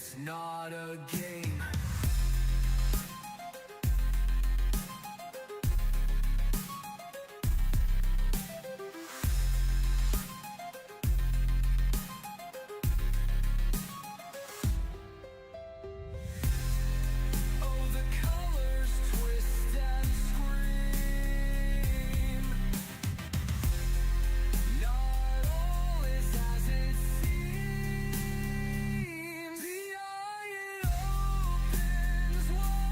it's not a game. Oh, the colors twist and scream. Not all is as it seems. The eye it opens wide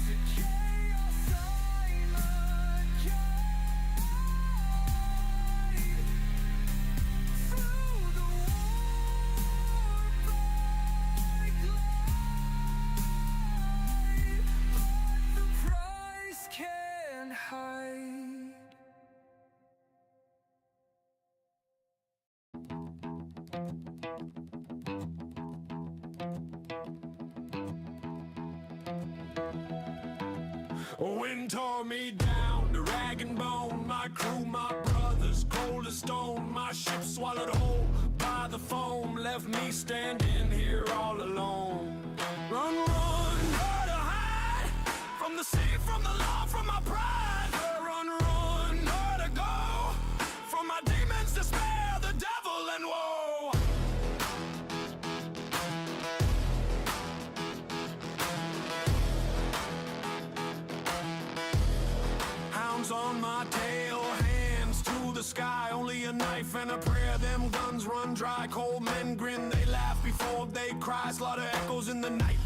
to chaos. I'm a guide through the warp I glide, but the price can't hide. Wind tore me down to rag and bone. My crew, my brothers, cold as stone. My ship swallowed whole by the foam, left me standing here all alone. Run, run, where to hide? From the sea, from the law, from my pride. Run, run, where to go? From my demons, despair, the devil and woe. Hounds on my tail, hands to the sky. Only a knife and a prayer, them guns run dry. Cold men grin, they laugh before they cry. Slaughter echoes in the night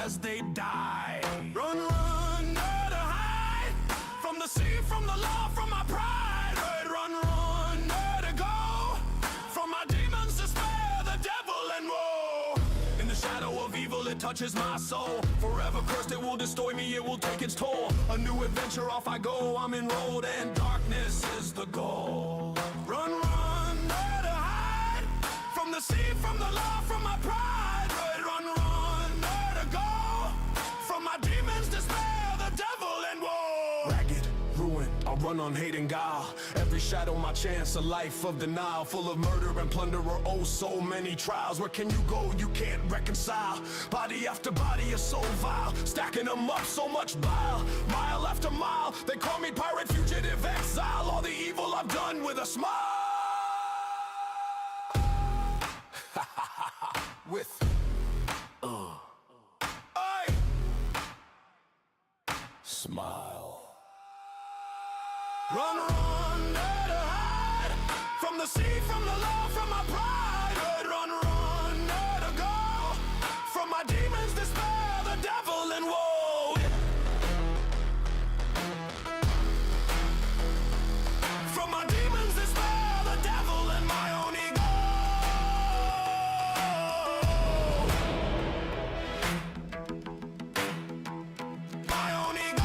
as they die. Run, run, where to hide? From the sea, from the law, from my pride. Run, run, where to go? From my demons, despair, the devil and woe. In the shadow of evil, it touches my soul. Forever cursed, it will destroy me, it will take its toll. A new adventure, off I go, I'm enrolled, and darkness is the goal. Run, run, where to hide? From the sea, from the law, from my pride. Run, run, where to go? From my demons, despair, the devil and woe. Ragged, ruin, I'll run on hate and guile. Every shadow my chance, a life of denial. Full of murder and plunder, oh so many trials. Where can you go, you can't reconcile. Body after body is so vile, stacking them up, so much bile. Mile after mile, they call me pirate, fugitive, exile. All the evil I've done with a smile. With I smile. Run, run, where to hide? From the sea, from the law, from my pride. Run, run, where to go? From my demons, despair, the devil and woe. From my demons, despair, the devil and my own ego. My own ego.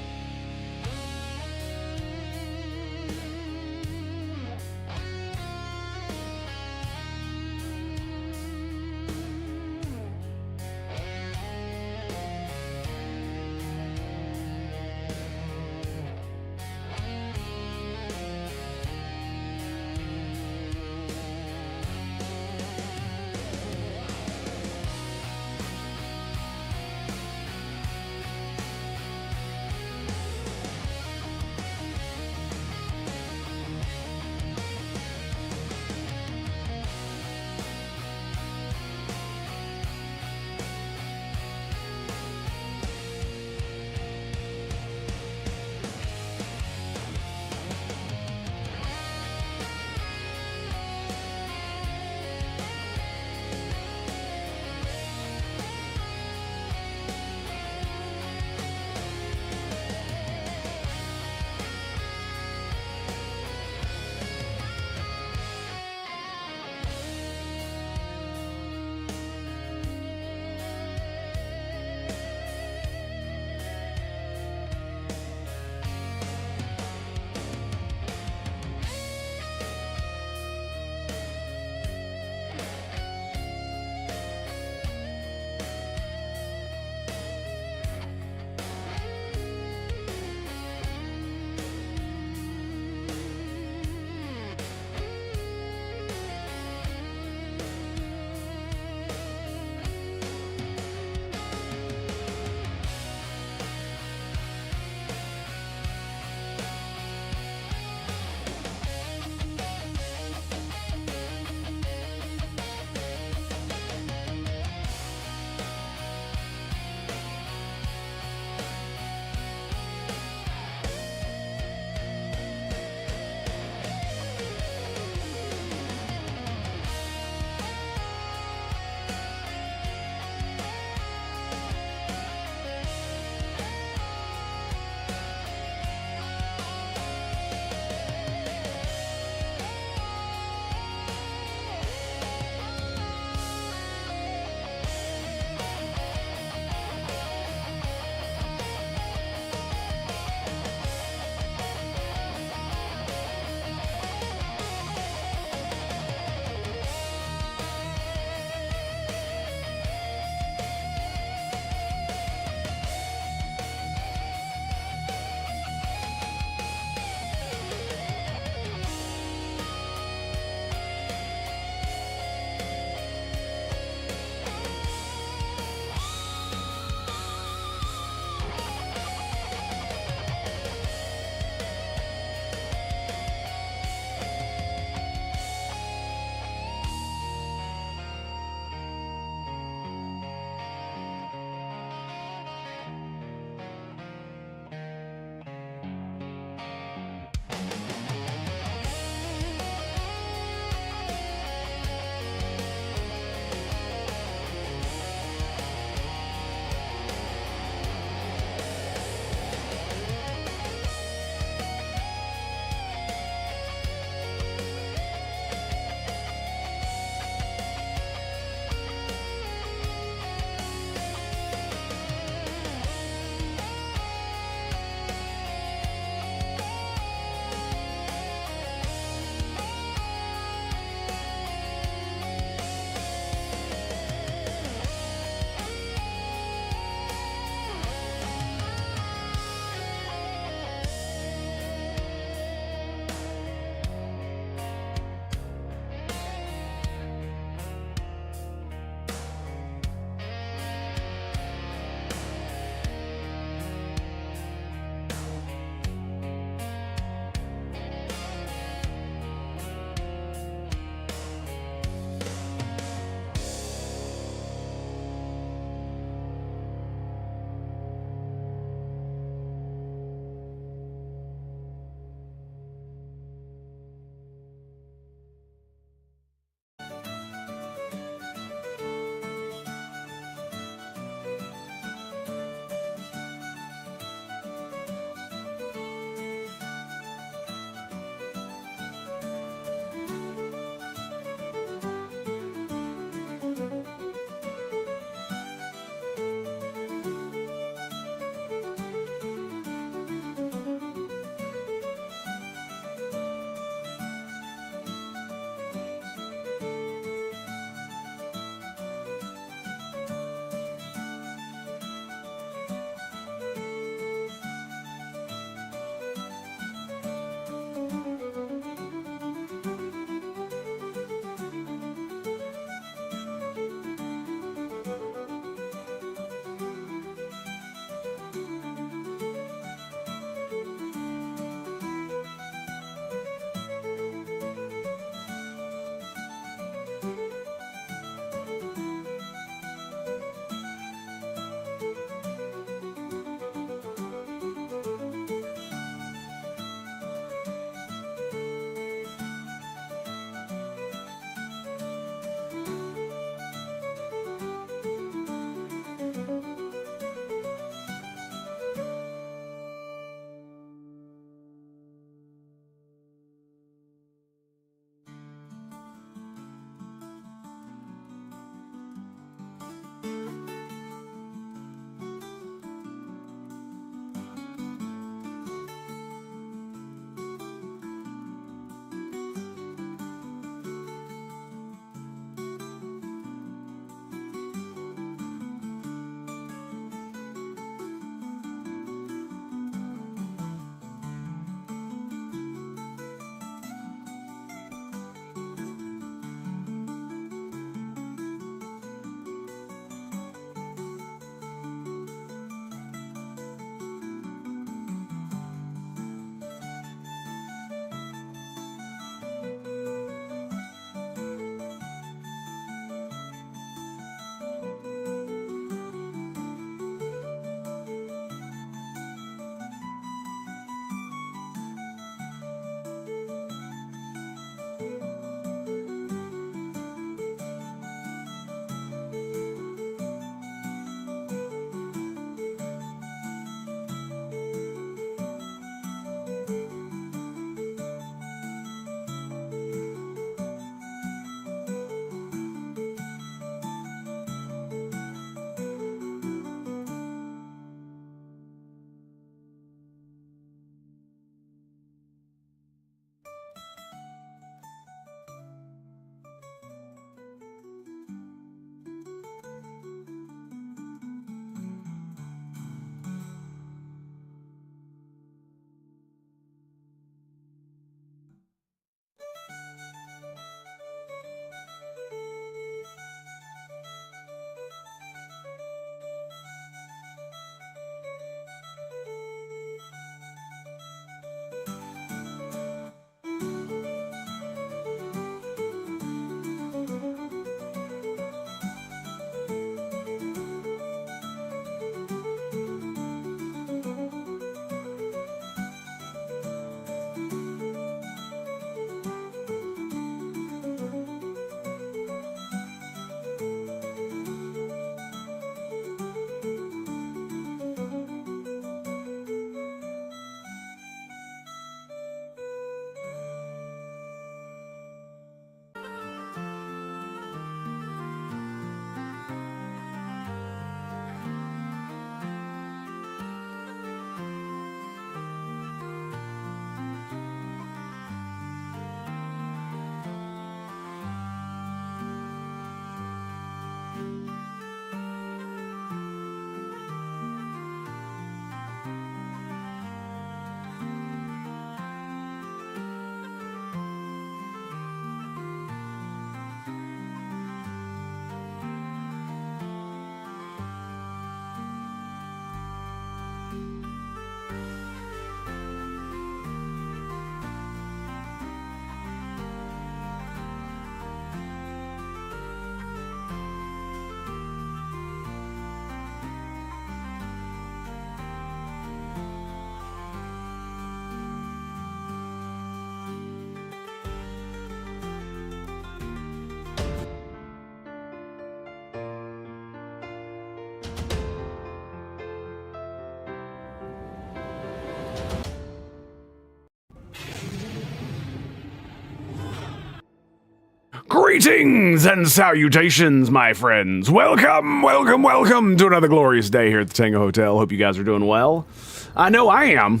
Greetings and salutations, my friends. Welcome, welcome, welcome to another glorious day here at the Tango Hotel. Hope you guys are doing well. I know I am,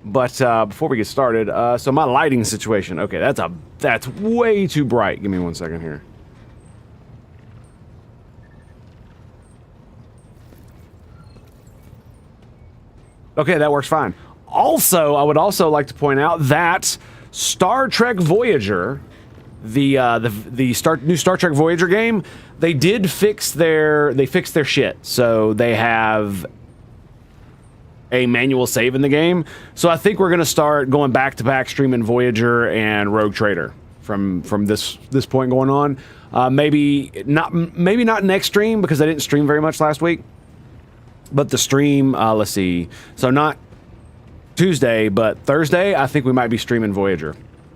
but before we get started, so my lighting situation. Okay, that's way too bright. Give me 1 second here. Okay, that works fine. Also, I would also like to point out that Star Trek Voyager, the new Star Trek Voyager game, they fixed their shit. So they have a manual save in the game. So I think we're gonna start going back to back streaming Voyager and Rogue Traitor from this point going on. Maybe not next stream because I didn't stream very much last week. But the stream, let's see. So not Tuesday, but Thursday, I think we might be streaming Voyager.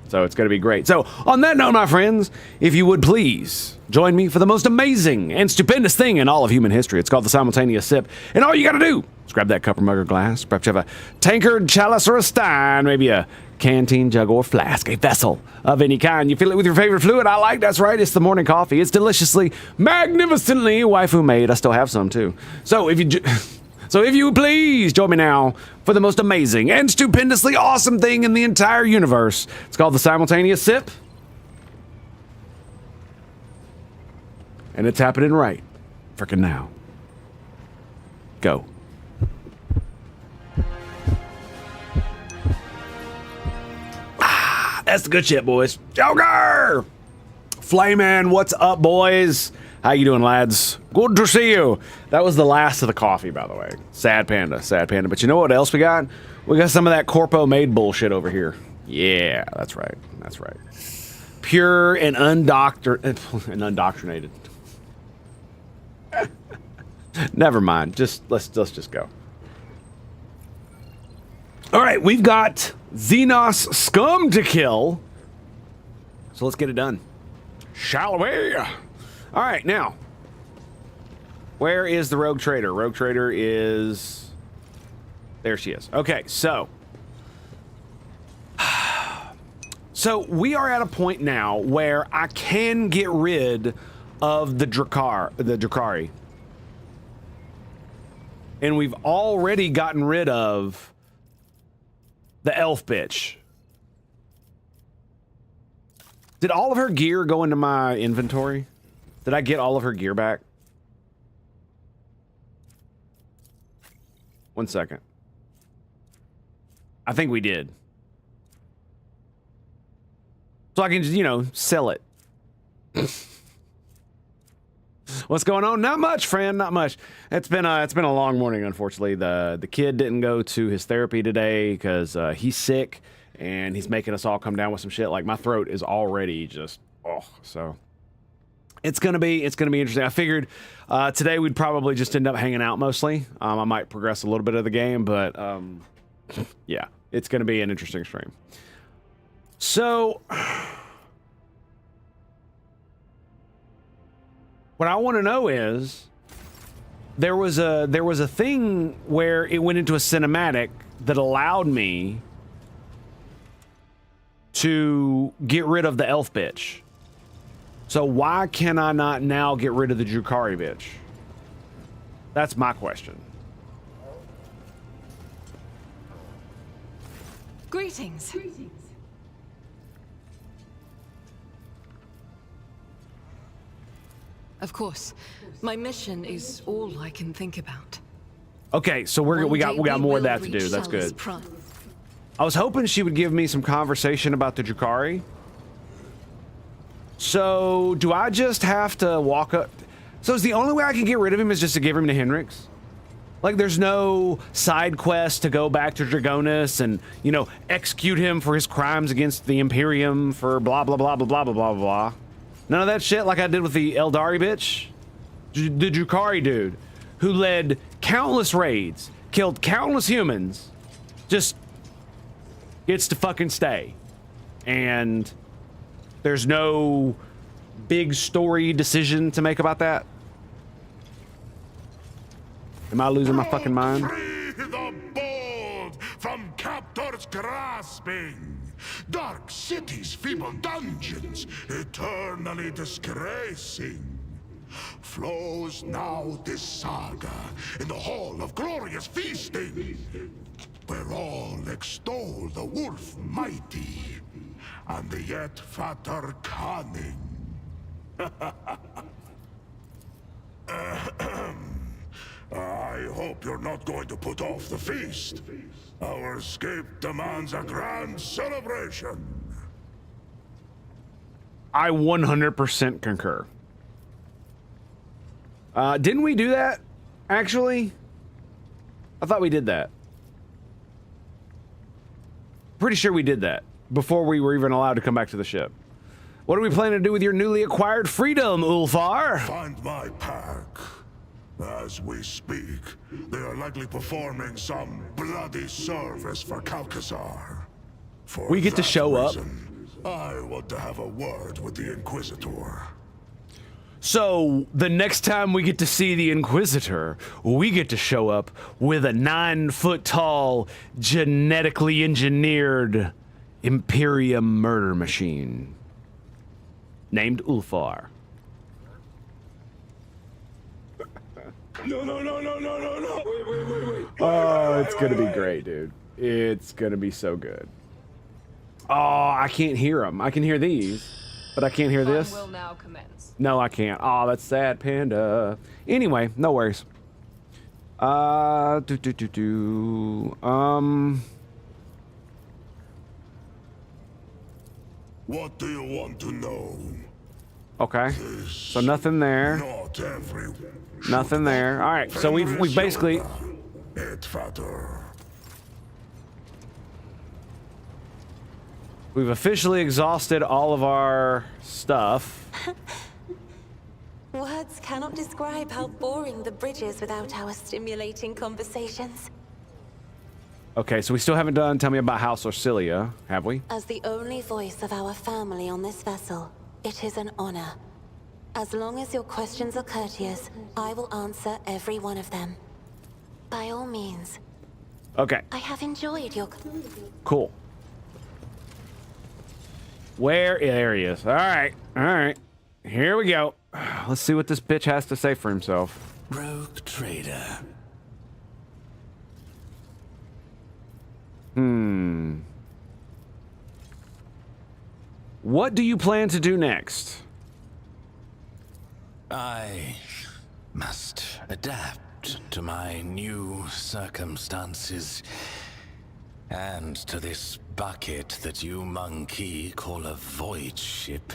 So it's going to be great. So on that note, my friends, if you would please join me for the most amazing and stupendous thing in all of human history. It's called the simultaneous sip. And all you got to do is grab that cup or mug or glass. Perhaps you have a tankard, chalice, or a stein. Maybe a canteen, jug, or flask. A vessel of any kind. You fill it with your favorite fluid. I like, that's right. It's the morning coffee. It's deliciously, magnificently waifu made. I still have some too. So if you would please join me now for the most amazing and stupendously awesome thing in the entire universe. It's called the simultaneous sip. And it's happening right frickin' now. Go. Ah, that's the good shit, boys. Joker! Flayman, what's up, boys? How you doing, lads? Good to see you. That was the last of the coffee, by the way. Sad panda, sad panda. But you know what else we got? We got some of that corpo made bullshit over here. Yeah, that's right. That's right. Pure and undoctrinated. Never mind. Let's just go. All right, we've got Xenos scum to kill. So let's get it done. Shall we? All right, now, where is the Rogue Trader? Rogue Trader is... There she is. Okay, so we are at a point now where I can get rid of the Drakari. And we've already gotten rid of the elf bitch. Did all of her gear go into my inventory? Did I get all of her gear back? 1 second. I think we did. So I can just, you know, sell it. What's going on? Not much, friend. Not much. It's been a long morning, unfortunately. The kid didn't go to his therapy today because he's sick and he's making us all come down with some shit. Like my throat is already just so. It's gonna be interesting. I figured today we'd probably just end up hanging out mostly. I might progress a little bit of the game, but yeah, it's gonna be an interesting stream. So, what I want to know is there was a thing where it went into a cinematic that allowed me to get rid of the elf bitch. So why can I not now get rid of the Drakari bitch? That's my question. Greetings. Of course, my mission is all I can think about. Okay, so we got more of that to do. That's good. I was hoping she would give me some conversation about the Drakari. So, do I just have to walk up? So is the only way I can get rid of him is just to give him to Henrix? Like, there's no side quest to go back to Dragonus and, you know, execute him for his crimes against the Imperium for blah, blah, blah, blah, blah, blah, blah, blah. None of that shit like I did with the Eldari bitch? The Drakari dude, who led countless raids, killed countless humans, just gets to fucking stay. And there's no big story decision to make about that? Am I losing my fucking mind? Free the bold from captors grasping. Dark cities, feeble dungeons, eternally disgracing. Flows now this saga in the hall of glorious feasting, where all extol the wolf mighty and the yet fatter cunning. I hope you're not going to put off the feast. Our escape demands a grand celebration. I 100% concur. Didn't we do that, actually? I thought we did that. Pretty sure we did that before we were even allowed to come back to the ship. What are we planning to do with your newly acquired freedom, Ulfar? Find my pack. As we speak, they are likely performing some bloody service for Calcazar. For We get to that show up. reason, I want to have a word with the Inquisitor. So, the next time we get to see the Inquisitor, we get to show up with a 9-foot-tall, genetically engineered Imperium murder machine named Ulfar. No, no, no, no, no, no, no! Wait. Oh, it's gonna be great, dude. It's gonna be so good. Oh, I can't hear them. I can hear these, but I can't hear this. Will now commence. No, I can't. Oh, that's sad, Panda. Anyway, no worries. What What do you want to know? Okay. So nothing there. Not every... Nothing there. All right. So we've basically. It fatter. We've officially exhausted all of our stuff. Words cannot describe how boring the bridge is without our stimulating conversations. Okay, so we still haven't done Tell Me About House Orcilia, have we? As the only voice of our family on this vessel, it is an honor. As long as your questions are courteous, I will answer every one of them. By all means, Okay, I have enjoyed your... cool. There he is. All right. Here we go. Let's see what this bitch has to say for himself. Rogue trader. What do you plan to do next? I must adapt to my new circumstances and to this bucket that you monkey call a void ship.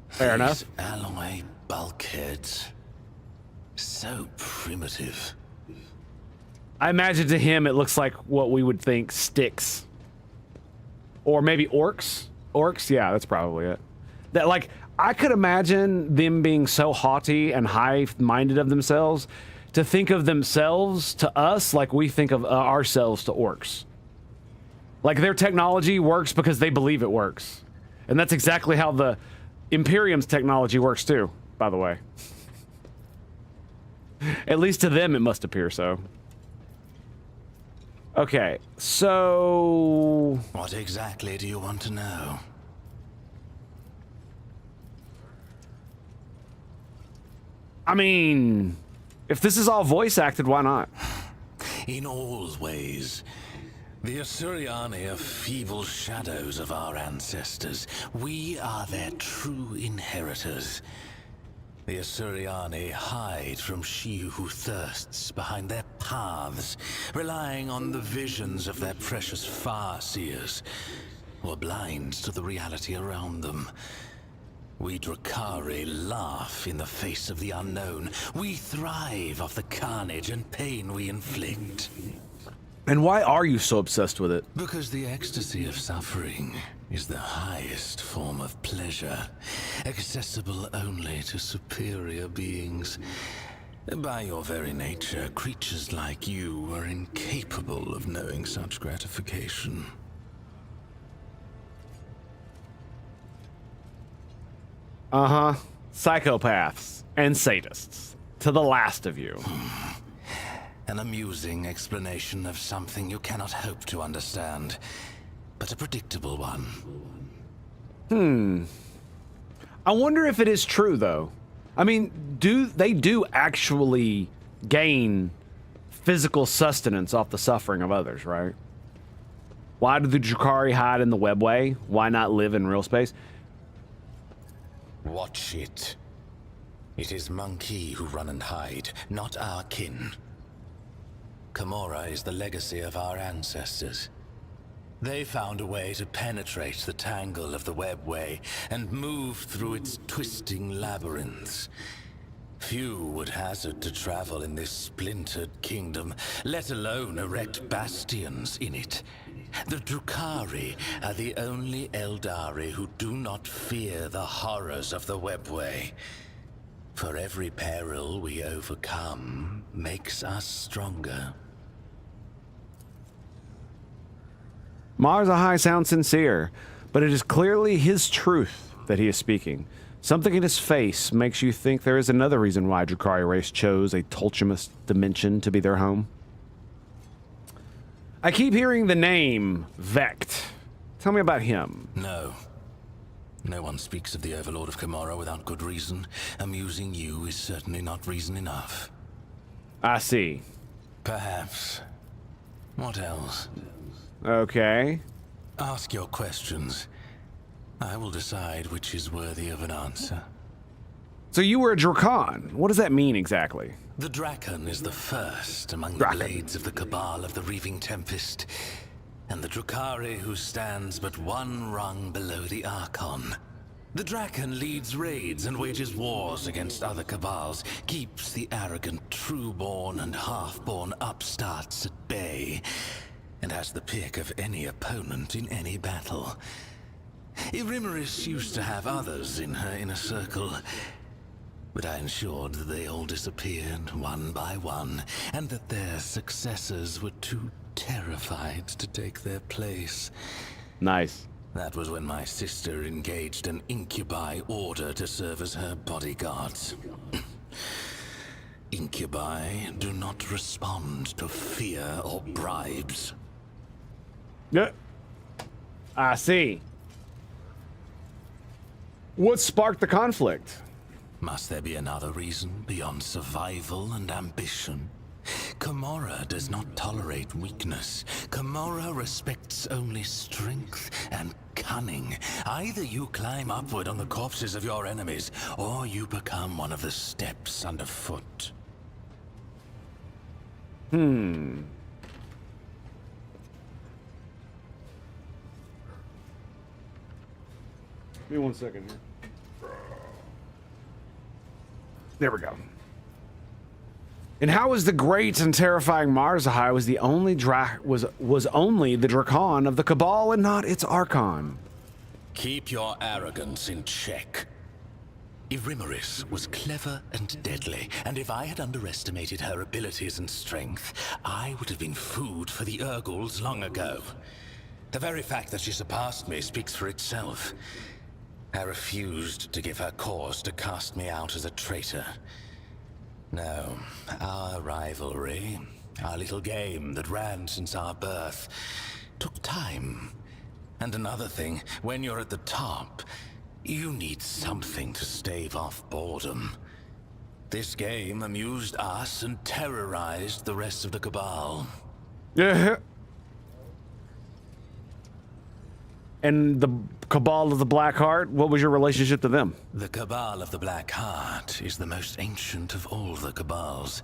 Fair enough. These alloy bulkheads, so primitive. I imagine to him it looks like what we would think sticks. Or maybe orcs. Orcs? Yeah, that's probably it. That, like, I could imagine them being so haughty and high-minded of themselves to think of themselves to us like we think of ourselves to orcs. Like, their technology works because they believe it works. And that's exactly how the Imperium's technology works too, by the way. At least to them it must appear so. Okay, so... What exactly do you want to know? I mean, if this is all voice acted, why not? In all ways, the Assyriani are feeble shadows of our ancestors. We are their true inheritors. The Assyriani hide from she who thirsts behind their paths, relying on the visions of their precious far-seers, or blind to the reality around them. We Drakari laugh in the face of the unknown. We thrive off the carnage and pain we inflict. And why are you so obsessed with it? Because the ecstasy of suffering is the highest form of pleasure, accessible only to superior beings. By your very nature, creatures like you are incapable of knowing such gratification. Psychopaths and sadists. To the last of you. An amusing explanation of something you cannot hope to understand, but a predictable one. I wonder if it is true, though. I mean, they do actually gain physical sustenance off the suffering of others, right? Why do the Drukhari hide in the webway? Why not live in real space? Watch it. It is Monkey who run and hide, not our kin. Camorra is the legacy of our ancestors. They found a way to penetrate the tangle of the webway and move through its twisting labyrinths. Few would hazard to travel in this splintered kingdom, let alone erect bastions in it. The Drukhari are the only Eldari who do not fear the horrors of the webway. For every peril we overcome makes us stronger. Mars-Ahai sounds sincere, but it is clearly his truth that he is speaking. Something in his face makes you think there is another reason why Drukhari race chose a Tulchimus dimension to be their home. I keep hearing the name Vect. Tell me about him. No. No one speaks of the Overlord of Camorra without good reason. Amusing you is certainly not reason enough. I see. Perhaps. What else? Okay. Ask your questions. I will decide which is worthy of an answer. So you were a Drakon. What does that mean exactly? The Drakon is the first among the blades of the Cabal of the Reaving Tempest, and the Drukhari who stands but one rung below the Archon. The Drakon leads raids and wages wars against other Cabals, keeps the arrogant true-born and half-born upstarts at bay, and has the pick of any opponent in any battle. Irimeris used to have others in her inner circle, but I ensured that they all disappeared one by one, and that their successors were too terrified to take their place. Nice. That was when my sister engaged an incubi order to serve as her bodyguards. Incubi do not respond to fear or bribes. Yeah. I see. What sparked the conflict? Must there be another reason beyond survival and ambition? Camorra does not tolerate weakness. Camorra respects only strength and cunning. Either you climb upward on the corpses of your enemies, or you become one of the steps underfoot. Give me 1 second here. There we go. And how is the great and terrifying Mars-Ahai was the only was only the Drakon of the Cabal and not its Archon? Keep your arrogance in check. Irimeris was clever and deadly, and if I had underestimated her abilities and strength, I would have been food for the Urguls long ago. The very fact that she surpassed me speaks for itself. I refused to give her cause to cast me out as a traitor. No, our rivalry, our little game that ran since our birth, took time. And another thing, when you're at the top, you need something to stave off boredom. This game amused us and terrorized the rest of the Cabal. Yeah. And the Cabal of the Black Heart, what was your relationship to them? The Cabal of the Black Heart is the most ancient of all the Cabals,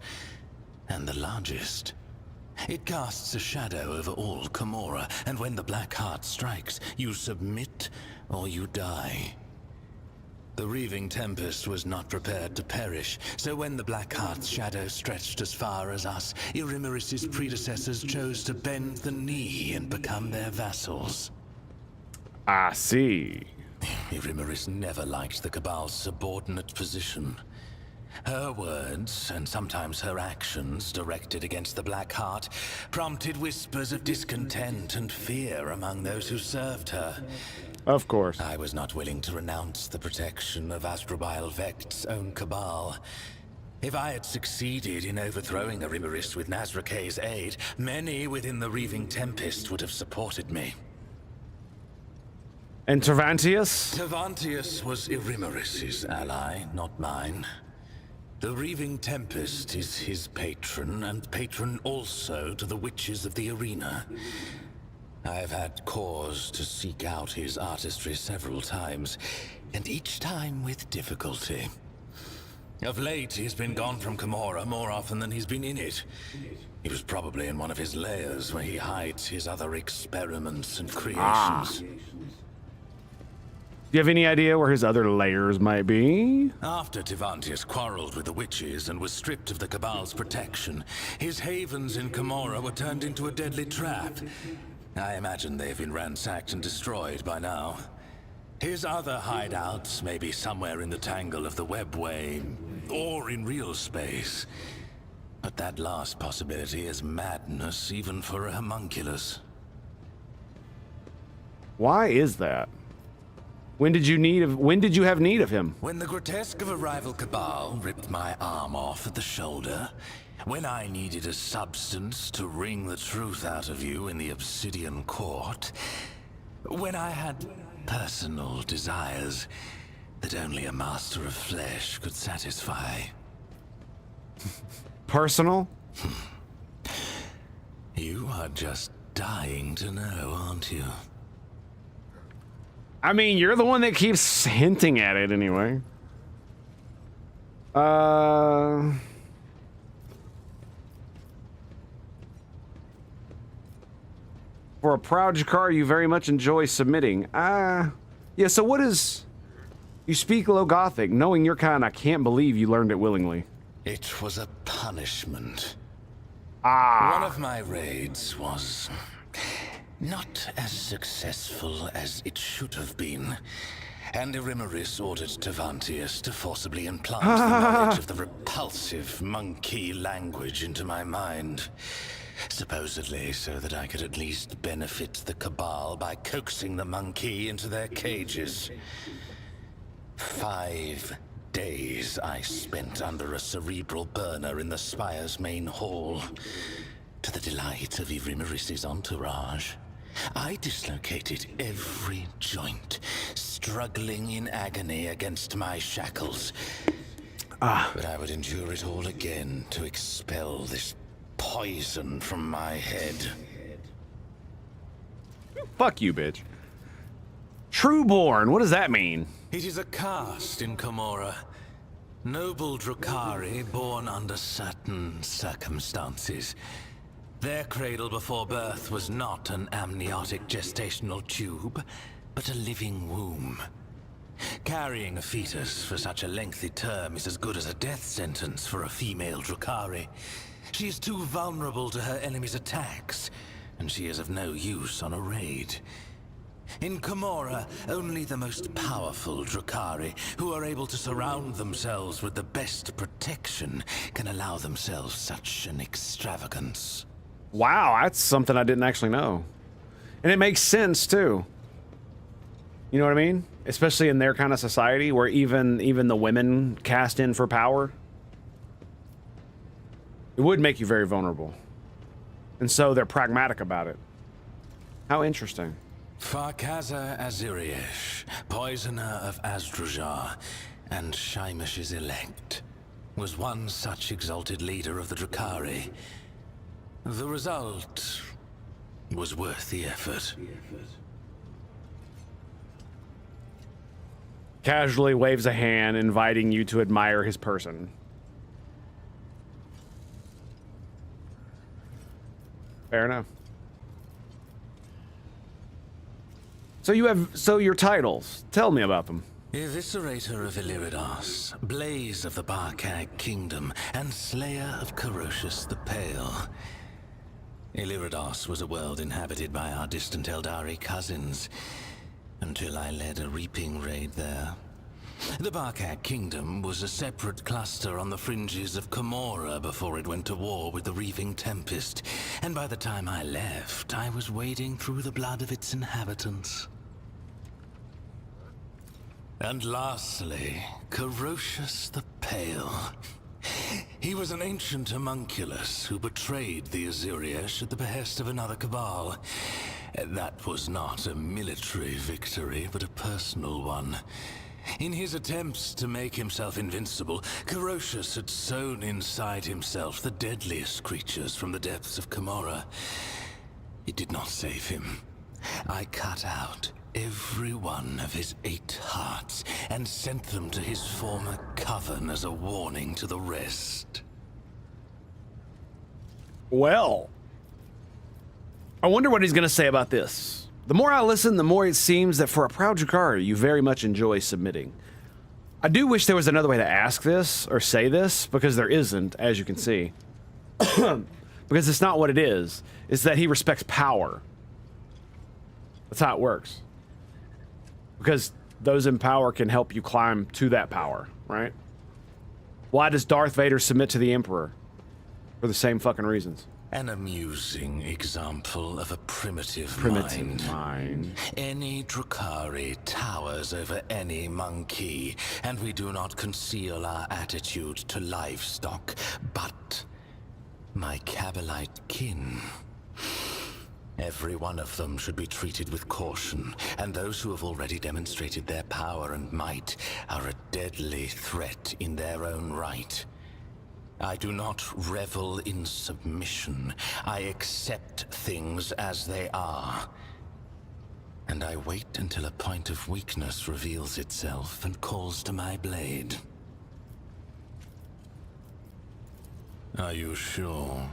and the largest. It casts a shadow over all Camorra, and when the Black Heart strikes, you submit or you die. The Reaving Tempest was not prepared to perish, so when the Black Heart's shadow stretched as far as us, Irimeris' predecessors chose to bend the knee and become their vassals. I see. Irimeris never liked the Cabal's subordinate position. Her words, and sometimes her actions, directed against the Black Heart, prompted whispers of discontent and fear among those who served her. Of course. I was not willing to renounce the protection of Astrobial Vect's own Cabal. If I had succeeded in overthrowing Arimaris with Nazrake's aid, many within the Reaving Tempest would have supported me. And Tervantius? Tervantius was Irimaris's ally, not mine. The Reaving Tempest is his patron, and patron also to the witches of the arena. I have had cause to seek out his artistry several times, and each time with difficulty. Of late, he's been gone from Camorra more often than he's been in it. He was probably in one of his lairs where he hides his other experiments and creations. Do you have any idea where his other layers might be? After Tivantius quarreled with the witches and was stripped of the Cabal's protection, his havens in Camorra were turned into a deadly trap. I imagine they've been ransacked and destroyed by now. His other hideouts may be somewhere in the tangle of the webway, or in real space. But that last possibility is madness even for a homunculus. Why is that? When did you have need of him? When the grotesque of a rival Cabal ripped my arm off at the shoulder, when I needed a substance to wring the truth out of you in the Obsidian Court, when I had personal desires that only a master of flesh could satisfy. Personal? You are just dying to know, aren't you? I mean, you're the one that keeps hinting at it anyway. For a proud Jakar, you very much enjoy submitting. Yeah, so what is... You speak Low Gothic. Knowing your kind, I can't believe you learned it willingly. It was a punishment. Ah. One of my raids was not as successful as it should have been, and Irimaris ordered Tervantius to forcibly implant the knowledge of the repulsive monkey language into my mind. Supposedly so that I could at least benefit the Cabal by coaxing the monkey into their cages. 5 days I spent under a cerebral burner in the Spire's main hall. To the delight of Irimaris's entourage, I dislocated every joint, struggling in agony against my shackles. But I would endure it all again to expel this poison from my head. Fuck you, bitch. Trueborn, what does that mean? It is a caste in Camorra. Noble Drukhari born under certain circumstances. Their cradle before birth was not an amniotic gestational tube, but a living womb. Carrying a fetus for such a lengthy term is as good as a death sentence for a female Drukhari. She is too vulnerable to her enemy's attacks, and she is of no use on a raid. In Camorra, only the most powerful Drukhari, who are able to surround themselves with the best protection, can allow themselves such an extravagance. Wow, that's something I didn't actually know. And it makes sense, too. You know what I mean? Especially in their kind of society, where even the women cast in for power. It would make you very vulnerable. And so they're pragmatic about it. How interesting. Farkaza Aziriesh, poisoner of Azdrujar, and Shaimish's elect, was one such exalted leader of the Drukhari. The result was worth the effort. Casually waves a hand, inviting you to admire his person. Fair enough. So your titles. Tell me about them. Eviscerator of Illiridas, Blaze of the Barkag Kingdom, and Slayer of Corocious the Pale. Illiridas was a world inhabited by our distant Eldari cousins, until I led a reaping raid there. The Barkag Kingdom was a separate cluster on the fringes of Camorra before it went to war with the Reaving Tempest, and by the time I left, I was wading through the blood of its inhabitants. And lastly, Corocious the Pale. He was an ancient homunculus who betrayed the Azuriash at the behest of another cabal. That was not a military victory, but a personal one. In his attempts to make himself invincible, Carocious had sown inside himself the deadliest creatures from the depths of Camorra. It did not save him. I cut out every one of his 8 hearts and sent them to his former coven as a warning to the rest. Well, I wonder what he's going to say about this. The more I listen, the more it seems that for a proud Jakari, you very much enjoy submitting. I do wish there was another way to ask this or say this, because there isn't, as you can see. Because it's not what it is. It's that he respects power. That's how it works. Because those in power can help you climb to that power, right? Why does Darth Vader submit to the Emperor? For the same fucking reasons. An amusing example of a primitive mind. Any Drakari towers over any monkey, and we do not conceal our attitude to livestock, but my Kabalite kin. Every one of them should be treated with caution, and those who have already demonstrated their power and might are a deadly threat in their own right. I do not revel in submission. I accept things as they are. And I wait until a point of weakness reveals itself and calls to my blade. Are you sure?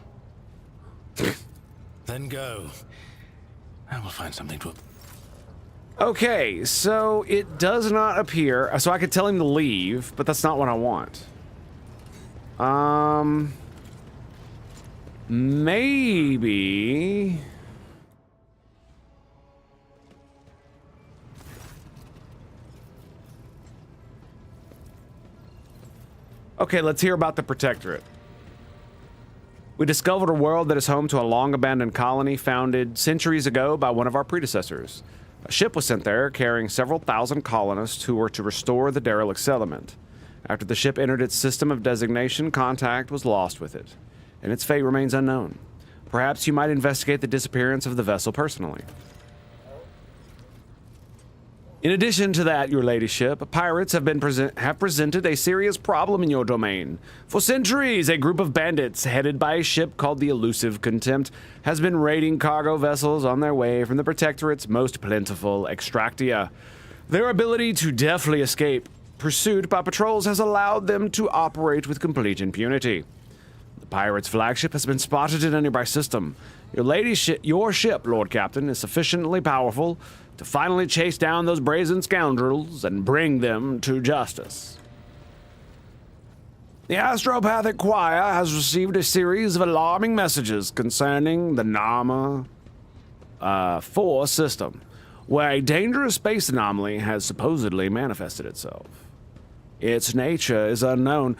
Then go. I will find something to... Okay, so it does not appear... So I could tell him to leave, but that's not what I want. Maybe... Okay, let's hear about the Protectorate. We discovered a world that is home to a long-abandoned colony founded centuries ago by one of our predecessors. A ship was sent there carrying several thousand colonists who were to restore the derelict settlement. After the ship entered its system of designation, contact was lost with it, and its fate remains unknown. Perhaps you might investigate the disappearance of the vessel personally. In addition to that, your ladyship, pirates have presented a serious problem in your domain. For centuries, a group of bandits headed by a ship called the Elusive Contempt has been raiding cargo vessels on their way from the Protectorate's most plentiful extractia. Their ability to deftly escape pursuit by patrols has allowed them to operate with complete impunity. The pirates' flagship has been spotted in a nearby system. Your ship, Lord Captain, is sufficiently powerful to finally chase down those brazen scoundrels and bring them to justice. The Astropathic Choir has received a series of alarming messages concerning the Nama 4 system, where a dangerous space anomaly has supposedly manifested itself. Its nature is unknown,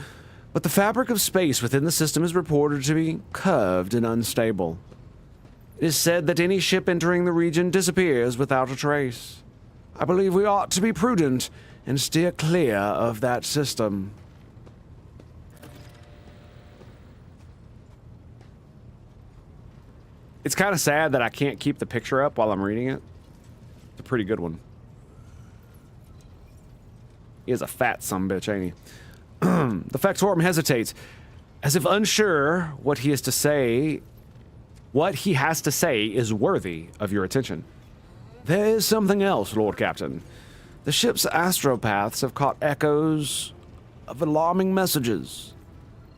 but the fabric of space within the system is reported to be curved and unstable. It is said that any ship entering the region disappears without a trace. I believe we ought to be prudent and steer clear of that system. It's kind of sad that I can't keep the picture up while I'm reading it. It's a pretty good one. He is a fat sumbitch, ain't he? The Factorum hesitates, as if unsure what he has to say. What he has to say is worthy of your attention. There is something else, Lord Captain. The ship's astropaths have caught echoes of alarming messages.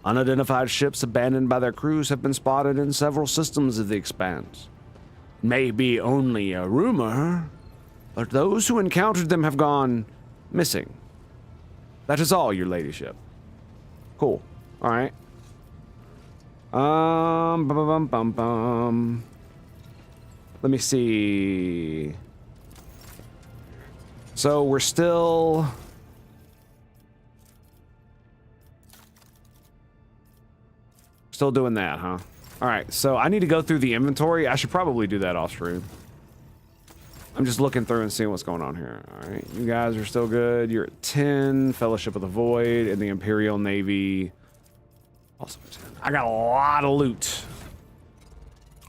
Unidentified ships abandoned by their crews have been spotted in several systems of the Expanse. It may be only a rumor, but those who encountered them have gone missing. That is all, your ladyship. Cool. All right. Let me see. So we're still doing that, huh? All right, so I need to go through the inventory. I should probably do that off stream. I'm just looking through and seeing what's going on here. All right, you guys are still good. You're at 10, Fellowship of the Void, and the Imperial Navy Also, I got a lot of loot.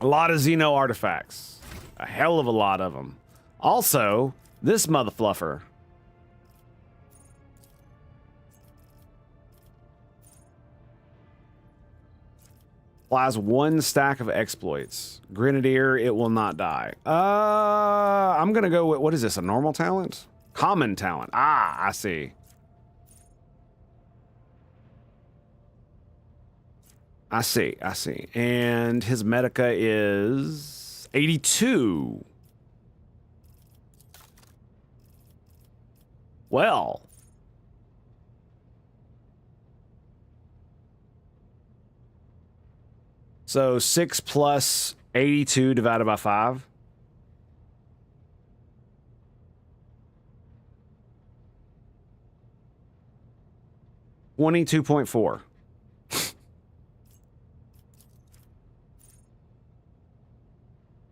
A lot of Xeno artifacts. A hell of a lot of them. Also, this motherfluffer. Applies 1 stack of exploits. Grenadier, it will not die. I'm gonna go with, what is this, a normal talent? Common talent. Ah, I see. I see. And his Medica is 82. Well. So 6 plus 82 divided by 5. $22.4.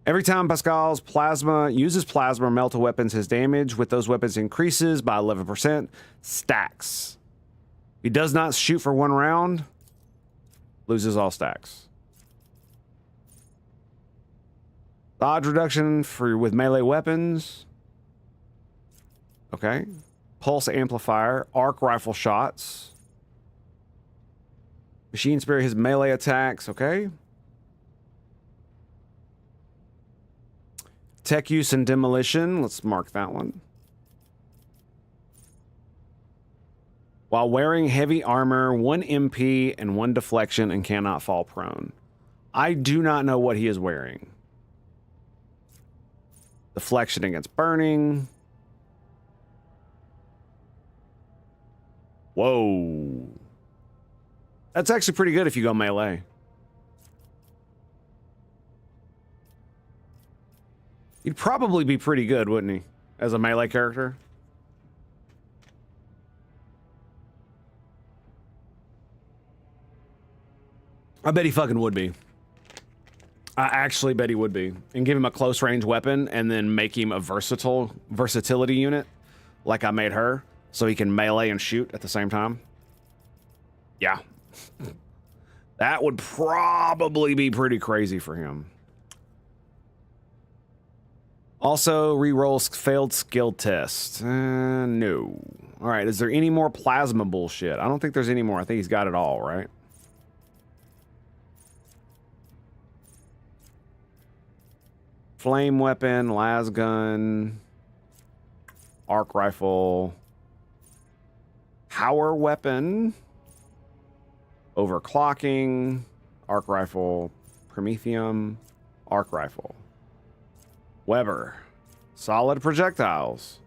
Every time Pascal's plasma uses plasma or melta weapons, his damage with those weapons increases by 11%. Stacks. He does not shoot for 1 round. Loses all stacks. Dodge reduction for with melee weapons. Okay. Pulse amplifier. Arc rifle shots. Machine spare his melee attacks. Okay. Tech use and demolition. Let's mark that one. While wearing heavy armor, 1 MP and 1 deflection and cannot fall prone. I do not know what he is wearing. Deflection against burning. Whoa. That's actually pretty good if you go melee. He'd probably be pretty good, wouldn't he? As a melee character. I bet he fucking would be. I actually bet he would be. And give him a close range weapon and then make him a versatility unit like I made her so he can melee and shoot at the same time. Yeah. That would probably be pretty crazy for him. Also, rerolls failed skill test. No. All right, is there any more plasma bullshit? I don't think there's any more. I think he's got it all, right? Flame weapon, las gun, arc rifle, power weapon, overclocking, arc rifle, promethium, arc rifle. Weber, solid projectiles,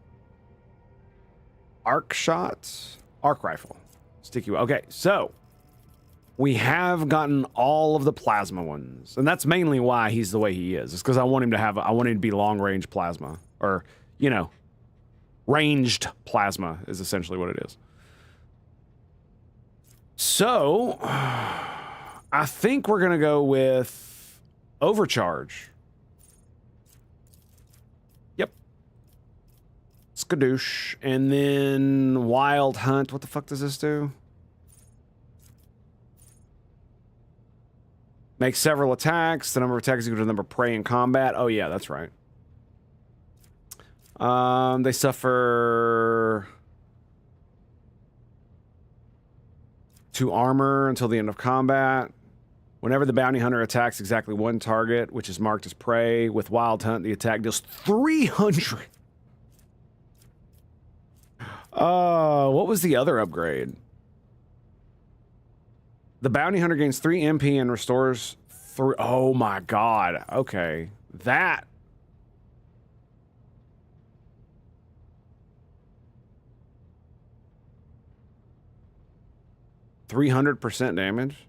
arc shots, arc rifle, sticky. Okay, so we have gotten all of the plasma ones, and that's mainly why he's the way he is. It's because I want him to be long range plasma, or you know, ranged plasma is essentially what it is. So I think we're gonna go with overcharge. Skadoosh. And then Wild Hunt. What the fuck does this do? Make several attacks. The number of attacks equal to the number of prey in combat. Oh yeah, that's right. They suffer 2 armor until the end of combat. Whenever the bounty hunter attacks exactly 1 target, which is marked as prey, with Wild Hunt, the attack deals 300. What was the other upgrade? The bounty hunter gains 3 MP and restores 3. Oh my god. Okay. That. %300 damage.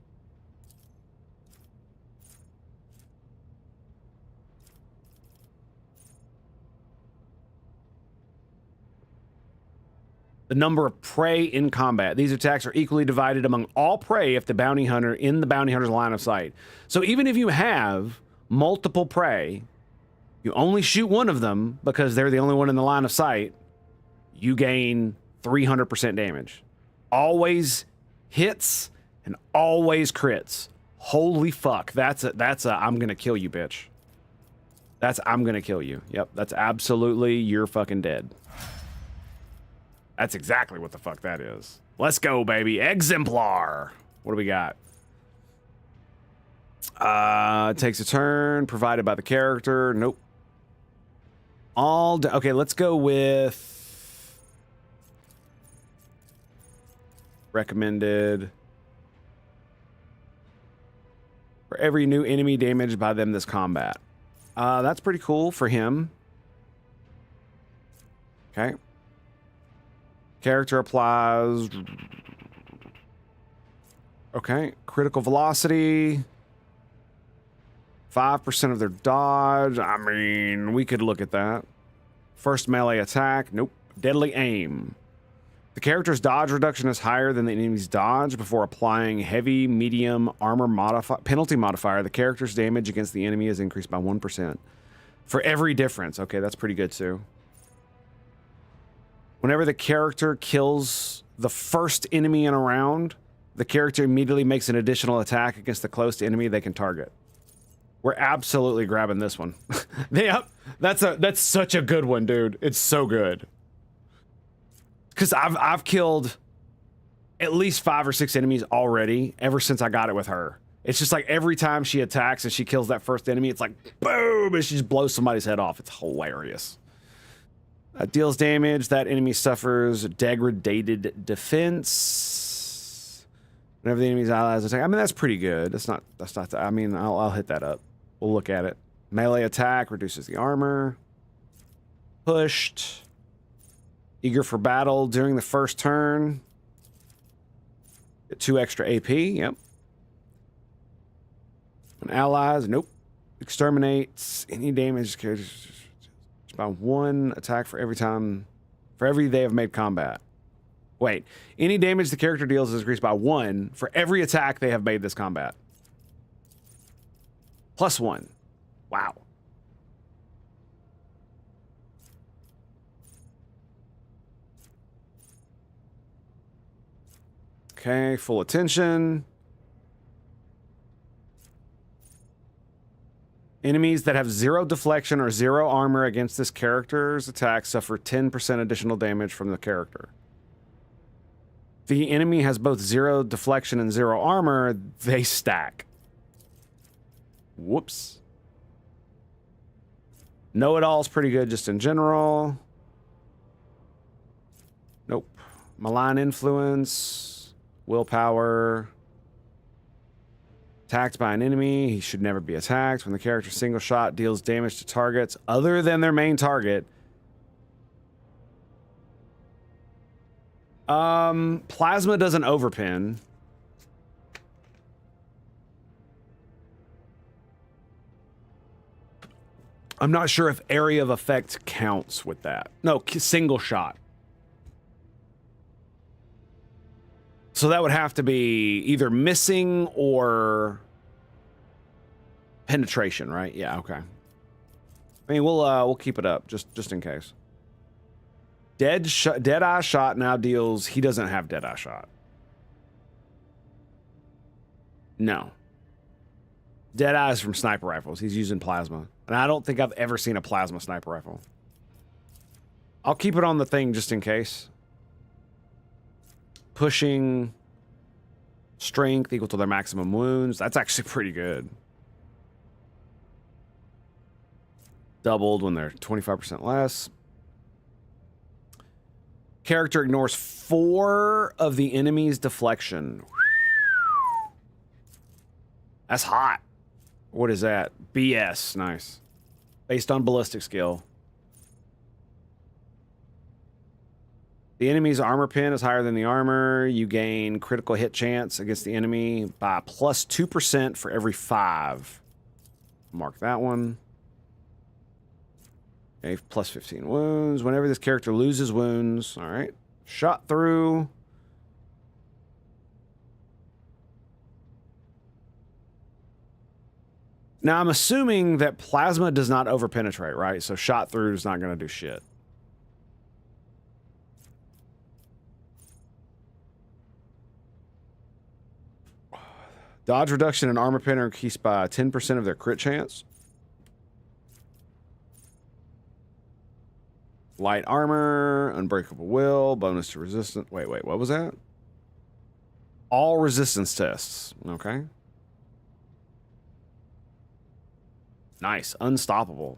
The number of prey in combat. These attacks are equally divided among all prey if the bounty hunter in the bounty hunter's line of sight. So even if you have multiple prey, you only shoot one of them because they're the only one in the line of sight, you gain 300% damage. Always hits and always crits. Holy fuck. That's a I'm gonna kill you, bitch. That's I'm gonna kill you. Yep, that's absolutely you're fucking dead. That's exactly what the fuck that is. Let's go, baby. Exemplar. What do we got? Takes a turn provided by the character. Nope. Okay, let's go with recommended. For every new enemy damaged by them this combat. That's pretty cool for him. Okay. Character applies. Okay. Critical velocity. 5% of their dodge. I mean, we could look at that. First melee attack. Nope. Deadly aim. The character's dodge reduction is higher than the enemy's dodge before applying heavy, medium, armor penalty modifier. The character's damage against the enemy is increased by 1%. For every difference. Okay, that's pretty good too. Whenever the character kills the first enemy in a round, the character immediately makes an additional attack against the close enemy they can target. We're absolutely grabbing this one. Yep, that's such a good one, dude. It's so good. Because I've killed at least 5 or 6 enemies already ever since I got it with her. It's just like every time she attacks and she kills that first enemy, it's like boom, and she just blows somebody's head off. It's hilarious. Deals damage. That enemy suffers degraded defense. Whenever the enemy's allies attack. I mean, that's pretty good. That's not. I mean, I'll hit that up. We'll look at it. Melee attack reduces the armor. Pushed. Eager for battle during the first turn. Get 2 extra AP. Yep. When allies. Nope. Exterminates any damage by 1 attack for every they have made combat. Wait. Any damage the character deals is increased by 1 for every attack they have made this combat. +1. Wow. Okay, full attention. Enemies that have 0 deflection or 0 armor against this character's attack suffer 10% additional damage from the character. If the enemy has both 0 deflection and 0 armor, they stack. Whoops. Know-it-all's pretty good just in general. Nope. Malign influence. Willpower. Attacked by an enemy. He should never be attacked. When the character single shot deals damage to targets other than their main target. Plasma doesn't overpin. I'm not sure if area of effect counts with that. No, single shot. So that would have to be either missing or penetration, right? Yeah, okay. I mean, we'll keep it up just in case. Deadeye shot now deals. He doesn't have Deadeye shot. No. Deadeye is from sniper rifles. He's using plasma, and I don't think I've ever seen a plasma sniper rifle. I'll keep it on the thing just in case. Pushing strength equal to their maximum wounds. That's actually pretty good. Doubled when they're 25% less. Character ignores 4 of the enemy's deflection. That's hot. What is that? BS. Nice. Based on ballistic skill. The enemy's armor pin is higher than the armor. You gain critical hit chance against the enemy by +2% for every 5. Mark that one. Okay, +15 wounds. Whenever this character loses wounds. All right. Shot through. Now, I'm assuming that plasma does not overpenetrate, right? So shot through is not going to do shit. Dodge reduction and armor pen are increased by 10% of their crit chance. Light armor, unbreakable will, bonus to resistance. Wait, what was that? All resistance tests. Okay. Nice. Unstoppable.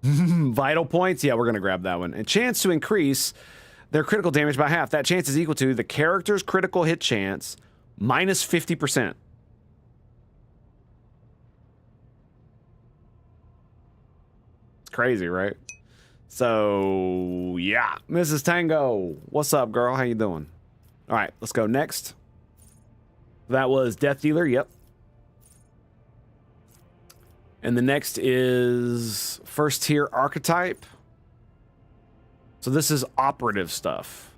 Vital points. Yeah, we're going to grab that one. And chance to increase their critical damage by half. That chance is equal to the character's critical hit chance minus 50%. It's crazy, right? So, yeah. Mrs. Tango. What's up, girl? How you doing? All right, let's go next. That was Death Dealer. Yep. And the next is first tier archetype. So this is operative stuff.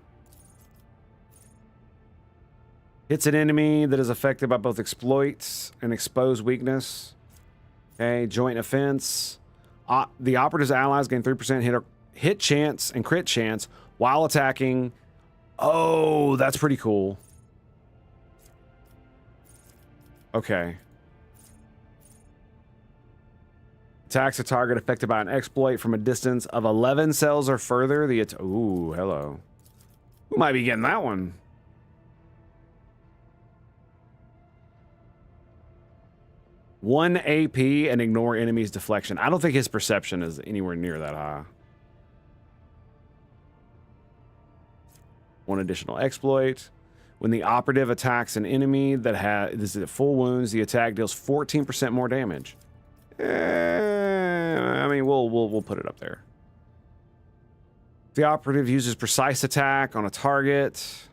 Hits an enemy that is affected by both exploits and exposed weakness. Okay, joint offense. The operative's allies gain 3% hit chance and crit chance while attacking. Oh, that's pretty cool. Okay. Attacks a target affected by an exploit from a distance of 11 cells or further. Ooh, hello. Who might be getting that one? One AP and ignore enemy's deflection. I don't think his perception is anywhere near that high. One additional exploit. When the operative attacks an enemy that is at full wounds, the attack deals 14% more damage. I mean, we'll put it up there. The operative uses precise attack on a target.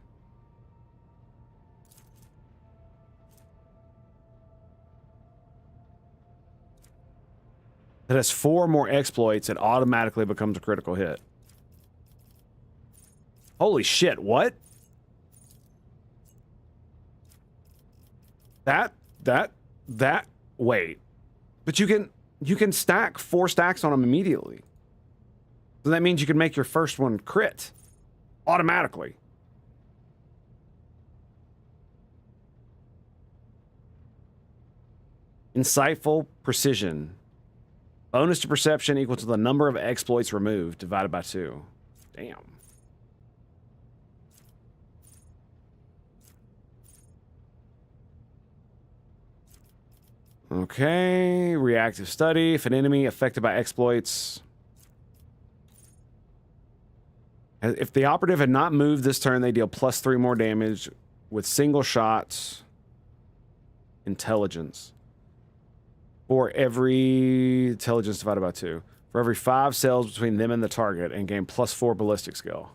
That has 4 more exploits, it automatically becomes a critical hit. Holy shit, what? Wait. But you can stack 4 stacks on them immediately. So that means you can make your first one crit automatically. Insightful precision. Bonus to perception equal to the number of exploits removed divided by 2. Damn. Okay, reactive study. If an enemy affected by exploits... If the operative had not moved this turn, they deal +3 more damage with single shots. Intelligence. For every... Intelligence divided by 2. For every 5 cells between them and the target, and gain +4 ballistic skill.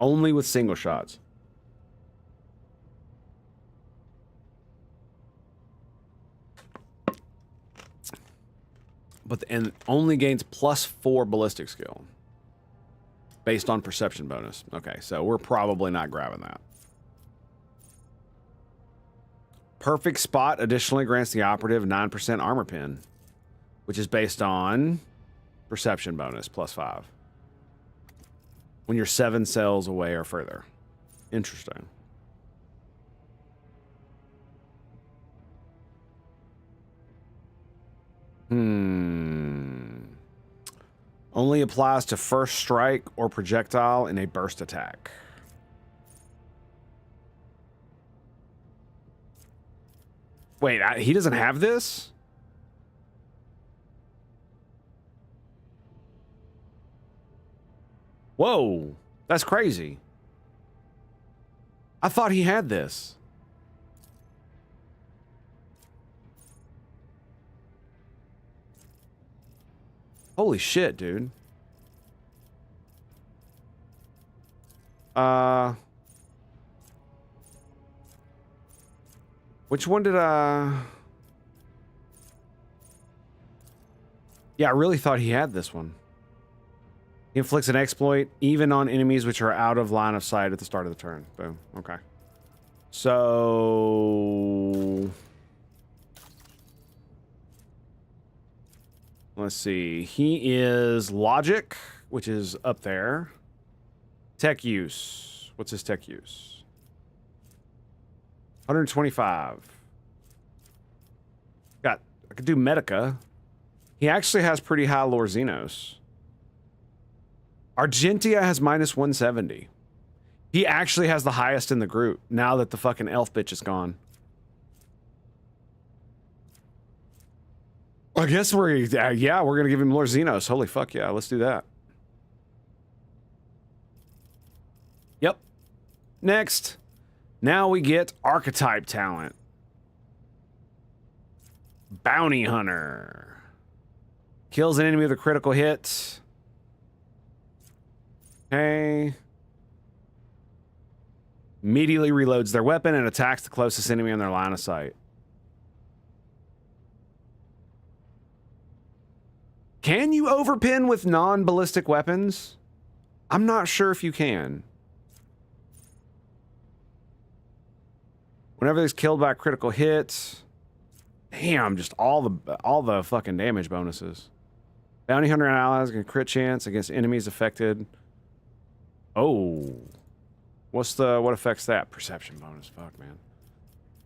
Only with single shots. And only gains +4 ballistic skill. Based on perception bonus. Okay, so we're probably not grabbing that. Perfect Spot additionally grants the operative 9% armor pen, which is based on perception bonus +5. When you're 7 cells away or further. Interesting. Only applies to first strike or projectile in a burst attack. Wait, he doesn't have this? Whoa, that's crazy. I thought he had this. Holy shit, dude. Which one did Yeah, I really thought he had this one. He inflicts an exploit even on enemies which are out of line of sight at the start of the turn. Boom. Okay. So... Let's see. He is logic, which is up there. Tech use. What's his tech use? 125. I could do Medica. He actually has pretty high lore Xenos. Argentia has minus 170. He actually has the highest in the group now that the fucking elf bitch is gone. I guess we're gonna give him lore Xenos. Holy fuck yeah, let's do that. Yep. Next. Now we get archetype talent. Bounty Hunter. Kills an enemy with a critical hit. Okay. Immediately reloads their weapon and attacks the closest enemy in their line of sight. Can you overpin with non-ballistic weapons? I'm not sure if you can. Whenever he's killed by a critical hit. Damn, just all the fucking damage bonuses. Bounty Hunter and allies get crit chance against enemies affected. Oh. What affects that? Perception bonus. Fuck, man.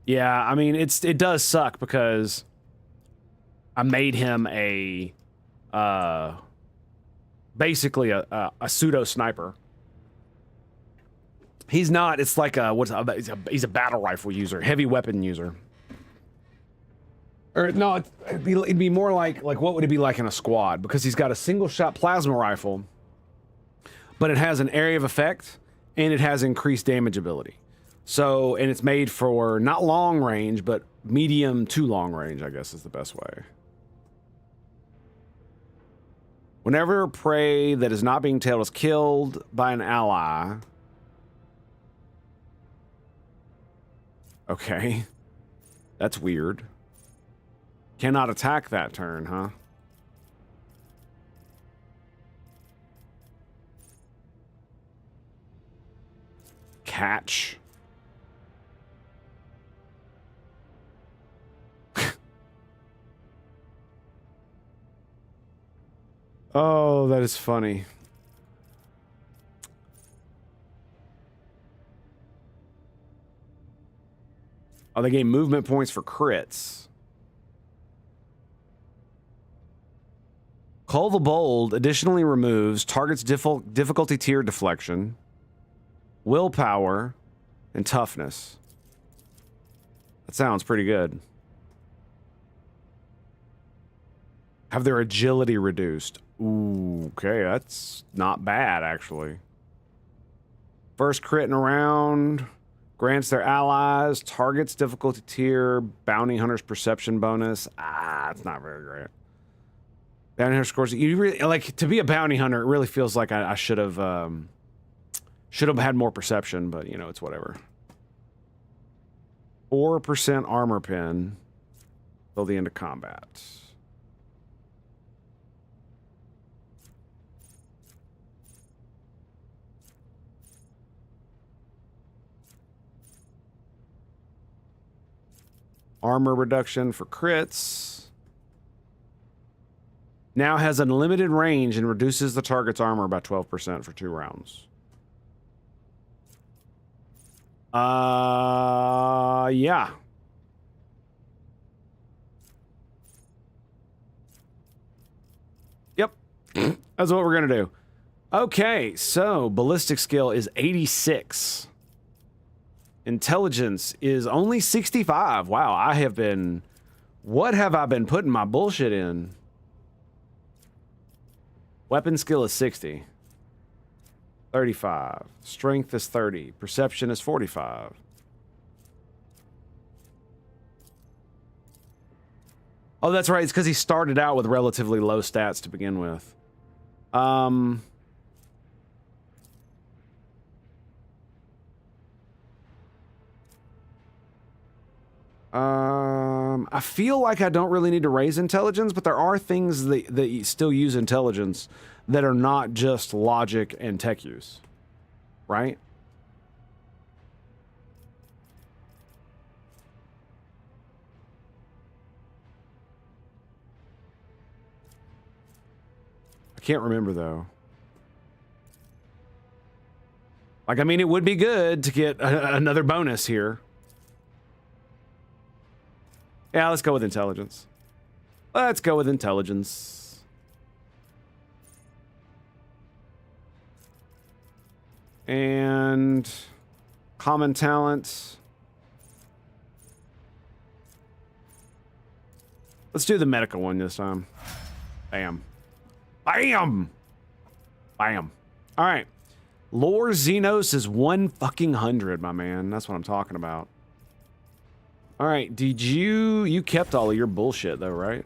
Yeah, I mean, it does suck because I made him a basically a pseudo sniper. He's not. It's like he's a battle rifle user, heavy weapon user. Or no, it'd be more like what would it be like in a squad? Because he's got a single shot plasma rifle, but it has an area of effect and it has increased damage ability. So, and it's made for not long range, but medium to long range, I guess is the best way. Whenever prey that is not being tailed is killed by an ally. Okay. That's weird. Cannot attack that turn, huh? Catch. Oh, that is funny. Oh, they gain movement points for crits. Call the Bold additionally removes target's difficulty tier deflection, willpower, and toughness. That sounds pretty good. Have their agility reduced. Ooh, okay, that's not bad, actually. First crit in a round. Grants their allies, target's difficulty tier, bounty hunter's perception bonus. It's not very great. Bounty hunter scores. You really like to be a bounty hunter. It really feels like I should have had more perception, but you know it's whatever. 4% armor pin till the end of combat. Armor reduction for crits. Now has unlimited range and reduces the target's armor by 12% for 2 rounds. Yeah. Yep. That's what we're gonna do. Okay, so ballistic skill is 86. Intelligence is only 65. Wow, what have I been putting my bullshit in? Weapon skill is 60. 35. Strength is 30. Perception is 45. Oh, that's right. It's because he started out with relatively low stats to begin with. I feel like I don't really need to raise intelligence, but there are things that still use intelligence that are not just logic and tech use, right? Can't remember, though. Like, I mean, it would be good to get another bonus here. Yeah, let's go with intelligence. Let's go with intelligence. And common talent. Let's do the medical one this time. Bam. Bam! Bam. All right. Lore Xenos is 100, my man. That's what I'm talking about. All right. Did you kept all of your bullshit, though, right?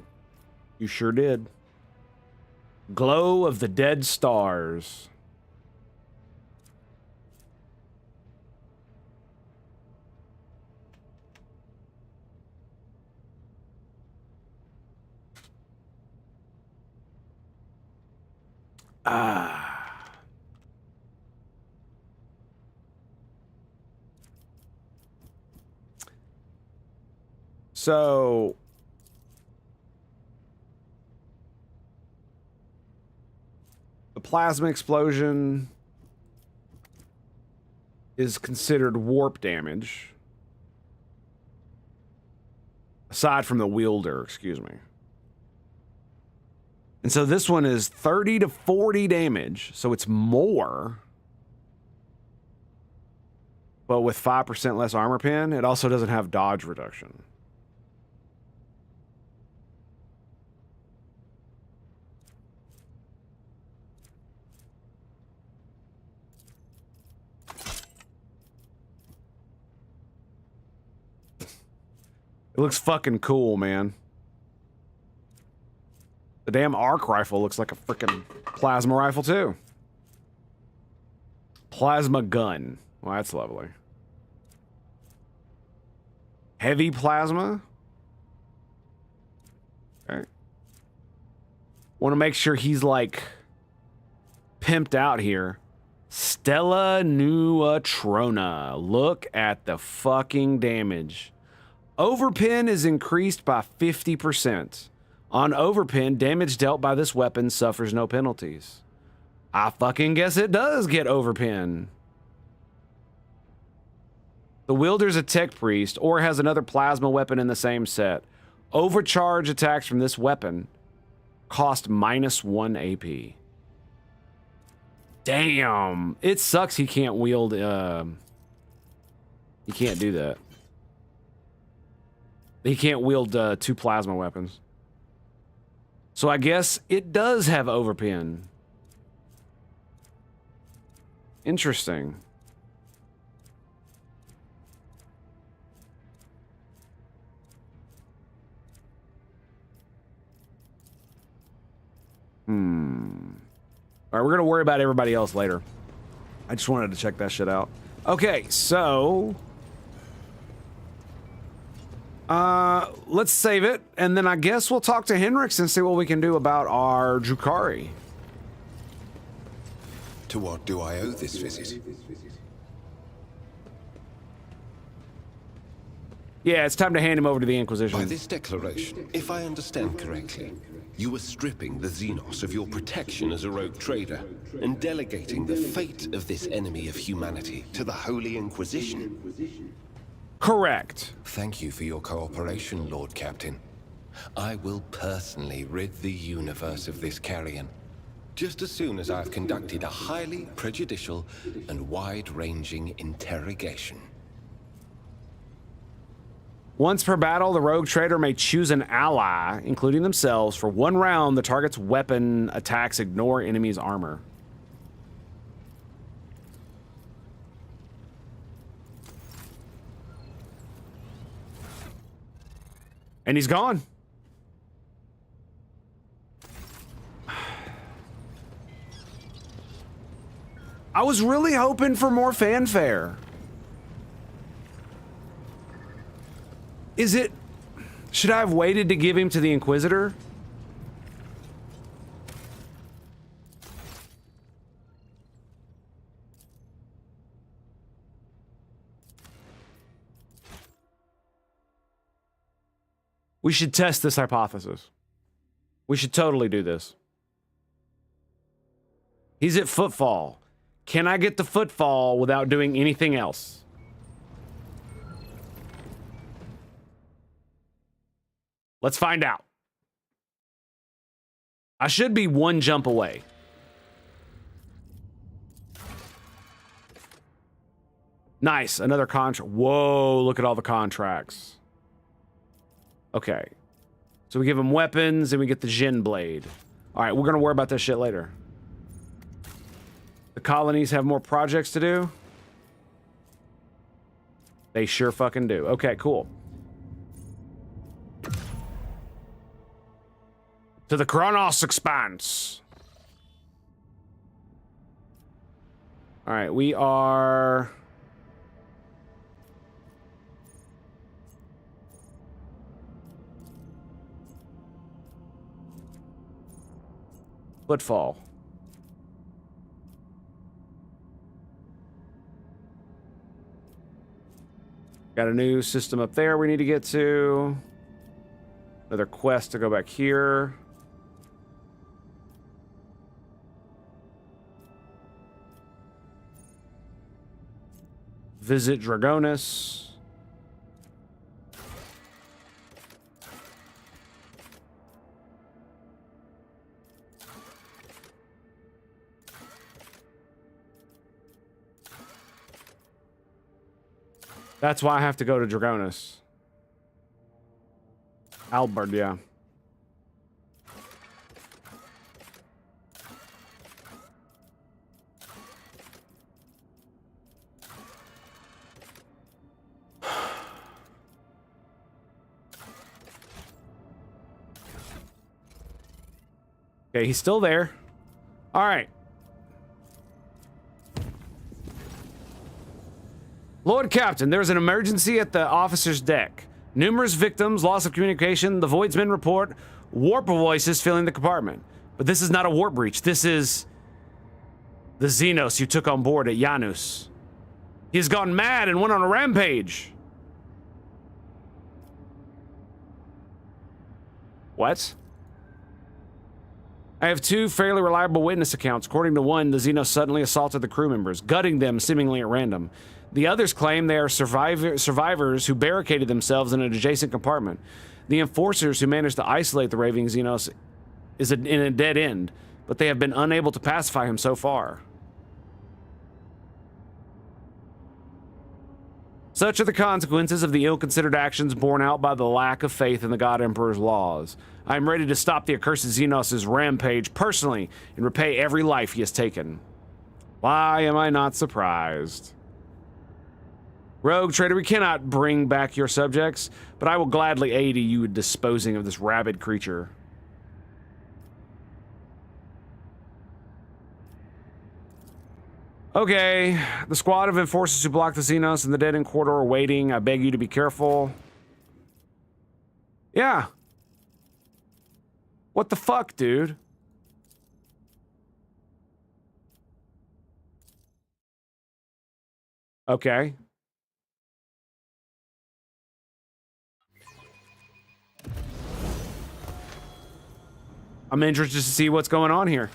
You sure did. Glow of the Dead Stars. So the plasma explosion is considered warp damage. Aside from the wielder, excuse me. And so this one is 30 to 40 damage, so it's more. But with 5% less armor pen, it also doesn't have dodge reduction. It looks fucking cool, man. The damn arc rifle looks like a freaking plasma rifle, too. Plasma gun. Well, that's lovely. Heavy plasma. Okay. Want to make sure he's, like, pimped out here. Stella Neutrona. Look at the fucking damage. Overpin is increased by 50%. On overpin, damage dealt by this weapon suffers no penalties. I fucking guess it does get overpin. The wielder's a tech priest or has another plasma weapon in the same set. Overcharge attacks from this weapon cost -1 AP. Damn. It sucks he can't wield, he can't do that. He can't wield 2 plasma weapons. So I guess it does have overpin. Interesting. All right, we're going to worry about everybody else later. I just wanted to check that shit out. Okay, so let's save it, and then I guess we'll talk to Henrix and see what we can do about our Drukhari. To what do I owe this visit? Yeah, it's time to hand him over to the Inquisition. By this declaration, if I understand correctly, you are stripping the Xenos of your protection as a rogue trader and delegating the fate of this enemy of humanity to the Holy Inquisition. Correct. Thank you for your cooperation, Lord Captain. I will personally rid the universe of this carrion, just as soon as I've conducted a highly prejudicial and wide-ranging interrogation. Once per battle, the rogue trader may choose an ally, including themselves. For 1 round, the target's weapon attacks ignore enemy's armor. And he's gone. I was really hoping for more fanfare. Is it... Should I have waited to give him to the Inquisitor? We should test this hypothesis. We should totally do this. He's at Footfall. Can I get to Footfall without doing anything else? Let's find out. I should be one jump away. Nice, another contract. Whoa, look at all the contracts. Okay. So we give him weapons and we get the Jin Blade. All right, we're gonna worry about this shit later. The colonies have more projects to do. They sure fucking do. Okay, cool. To the Kronos Expanse. All right, we are... Footfall. Got a new system up there we need to get to. Another quest to go back here. Visit Dragonus. That's why I have to go to Dragonus. Albert, yeah. Okay, he's still there. All right. Lord Captain, there's an emergency at the officer's deck. Numerous victims, loss of communication, the Voidsmen report, warp voices filling the compartment. But this is not a warp breach. This is the Xenos you took on board at Janus. He has gone mad and went on a rampage. What? I have two fairly reliable witness accounts. According to one, the Xenos suddenly assaulted the crew members, gutting them seemingly at random. The others claim they are survivors who barricaded themselves in an adjacent compartment. The enforcers who managed to isolate the raving Xenos is in a dead end, but they have been unable to pacify him so far. Such are the consequences of the ill-considered actions borne out by the lack of faith in the God Emperor's laws. I am ready to stop the accursed Xenos' rampage personally and repay every life he has taken. Why am I not surprised? Rogue Trader, we cannot bring back your subjects, but I will gladly aid you in disposing of this rabid creature. Okay, the squad of enforcers who block the Xenos in the dead-end corridor are waiting. I beg you to be careful. Yeah. What the fuck, dude? Okay. I'm interested to see what's going on here.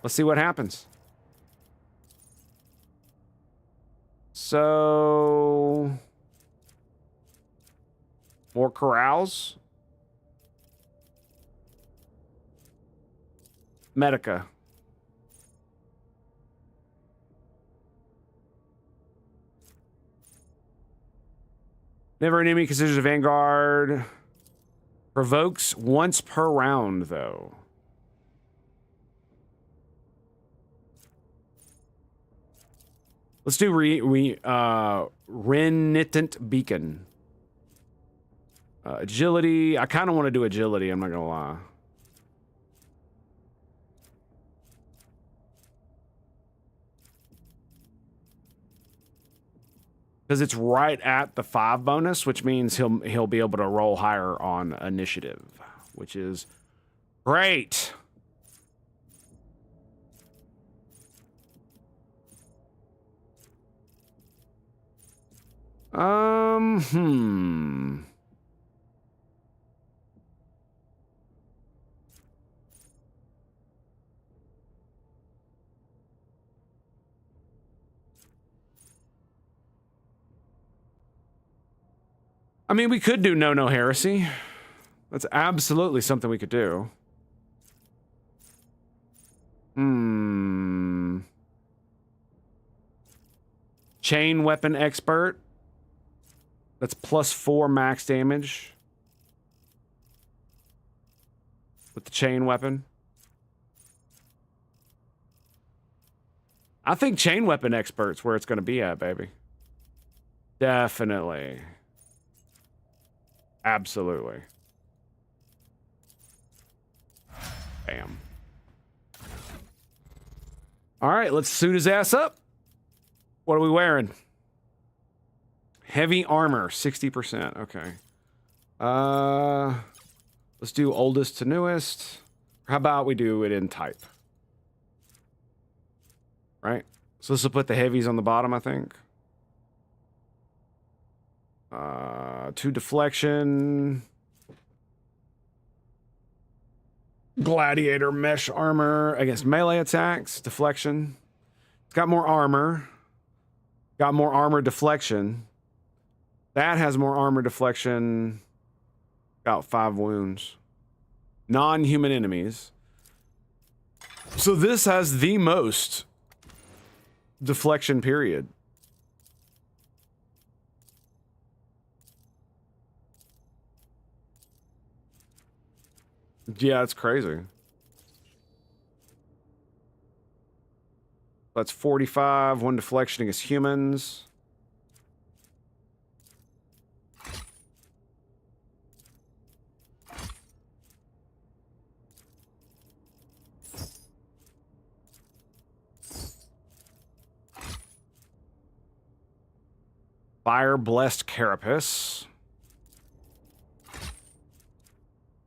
Let's see what happens. So... more corrals. Medica. Never an enemy considers a vanguard. Provokes once per round, though. Let's do Renitent Beacon. Agility. I kind of want to do agility, I'm not going to lie. Because it's right at the 5 bonus, which means he'll be able to roll higher on initiative, which is great. I mean, we could do no heresy. That's absolutely something we could do. Chain weapon expert. That's +4 max damage. With the chain weapon. I think chain weapon expert's where it's going to be at, baby. Definitely. Absolutely. Bam. All right, let's suit his ass up. What are we wearing? Heavy armor, 60%. Okay. Let's do oldest to newest. How about we do it in type? Right? So this will put the heavies on the bottom, I think. 2 deflection. Gladiator mesh armor against melee attacks. Deflection. It's got more armor. Got more armor deflection. That has more armor deflection. Got 5 wounds. Non-human enemies. So this has the most deflection period. Yeah, it's crazy. That's 45, 1 deflection against humans. Fire blessed carapace.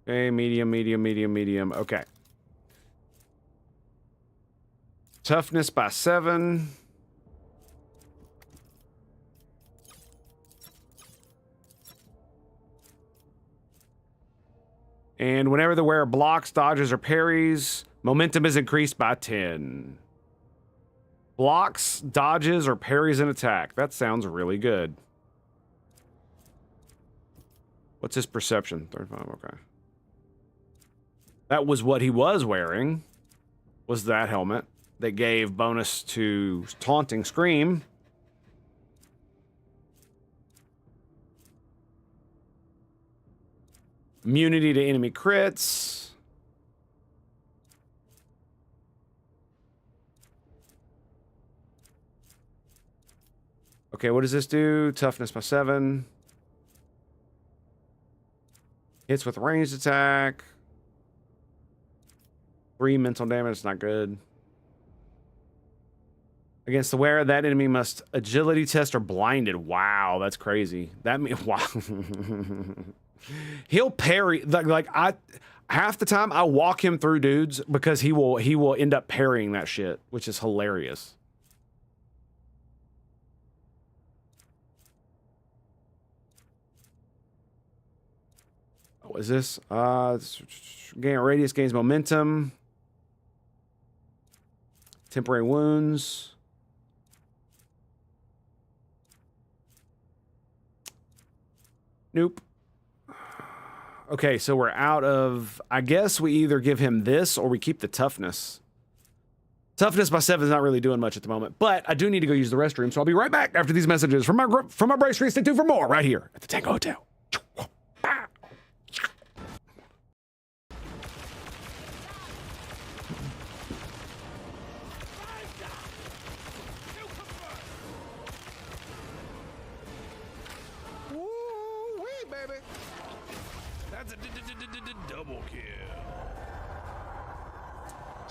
Okay, medium, medium, medium, medium. Okay. Toughness by 7. And whenever the wearer blocks, dodges, or parries, momentum is increased by 10. Blocks, dodges, or parries an attack. That sounds really good. What's his perception? 35, okay. That was what he was wearing, was that helmet that gave bonus to taunting scream. Immunity to enemy crits. Okay, what does this do? Toughness by 7. Hits with ranged attack. 3 mental damage, it's not good. Against the wearer, that enemy must agility test or blinded. Wow, that's crazy. That means wow. He'll parry half the time I walk him through dudes because he will end up parrying that shit, which is hilarious. What is this? Gain radius, gains momentum. Temporary wounds. Nope. Okay, so we're out of... I guess we either give him this or we keep the toughness. Toughness by 7 is not really doing much at the moment, but I do need to go use the restroom, so I'll be right back after these messages from my break stream. Stay tuned for more right here at the Tango Hotel. That's a double kill.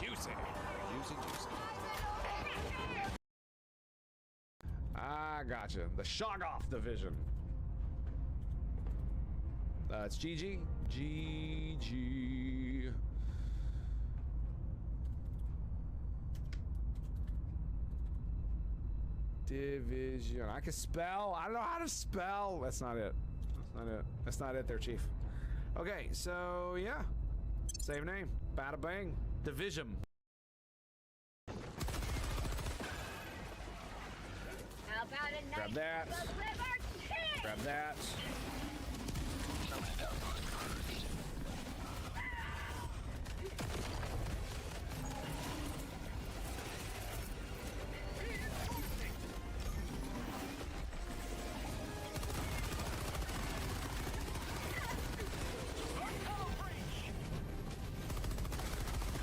Juicy. Juicy, juicy. I gotcha. The Shoggoth division. It's GG. GG. Division. I can spell. I don't know how to spell. That's not it. That's not it. That's not it there, Chief. Okay, so yeah. Same name. Bada bang. Division. How about a Grab nice that. delivered pig? Grab that.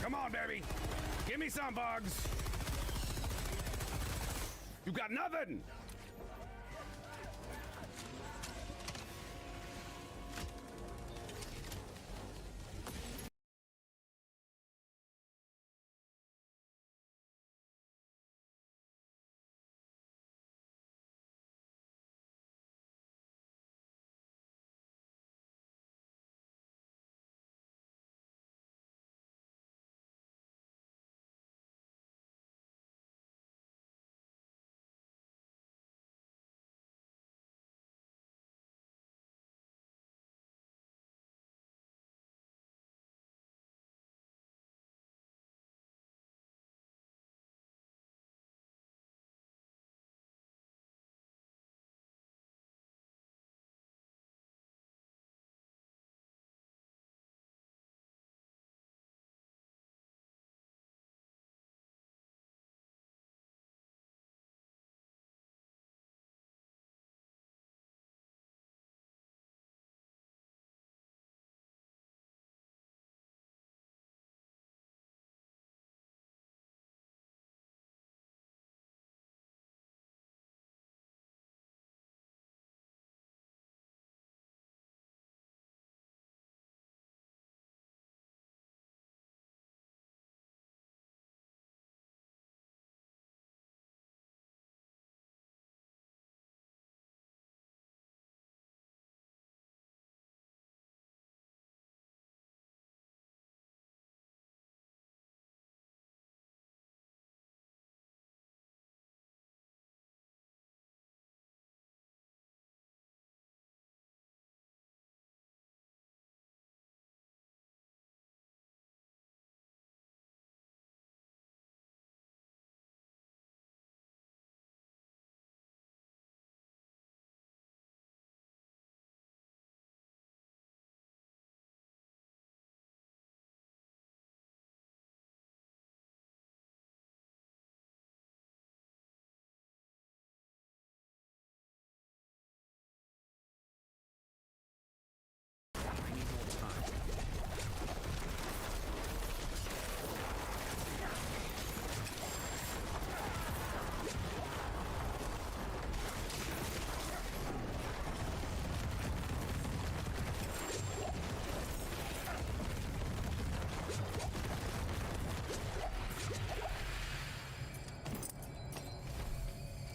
Come on, baby. Give me some bugs. You got nothing.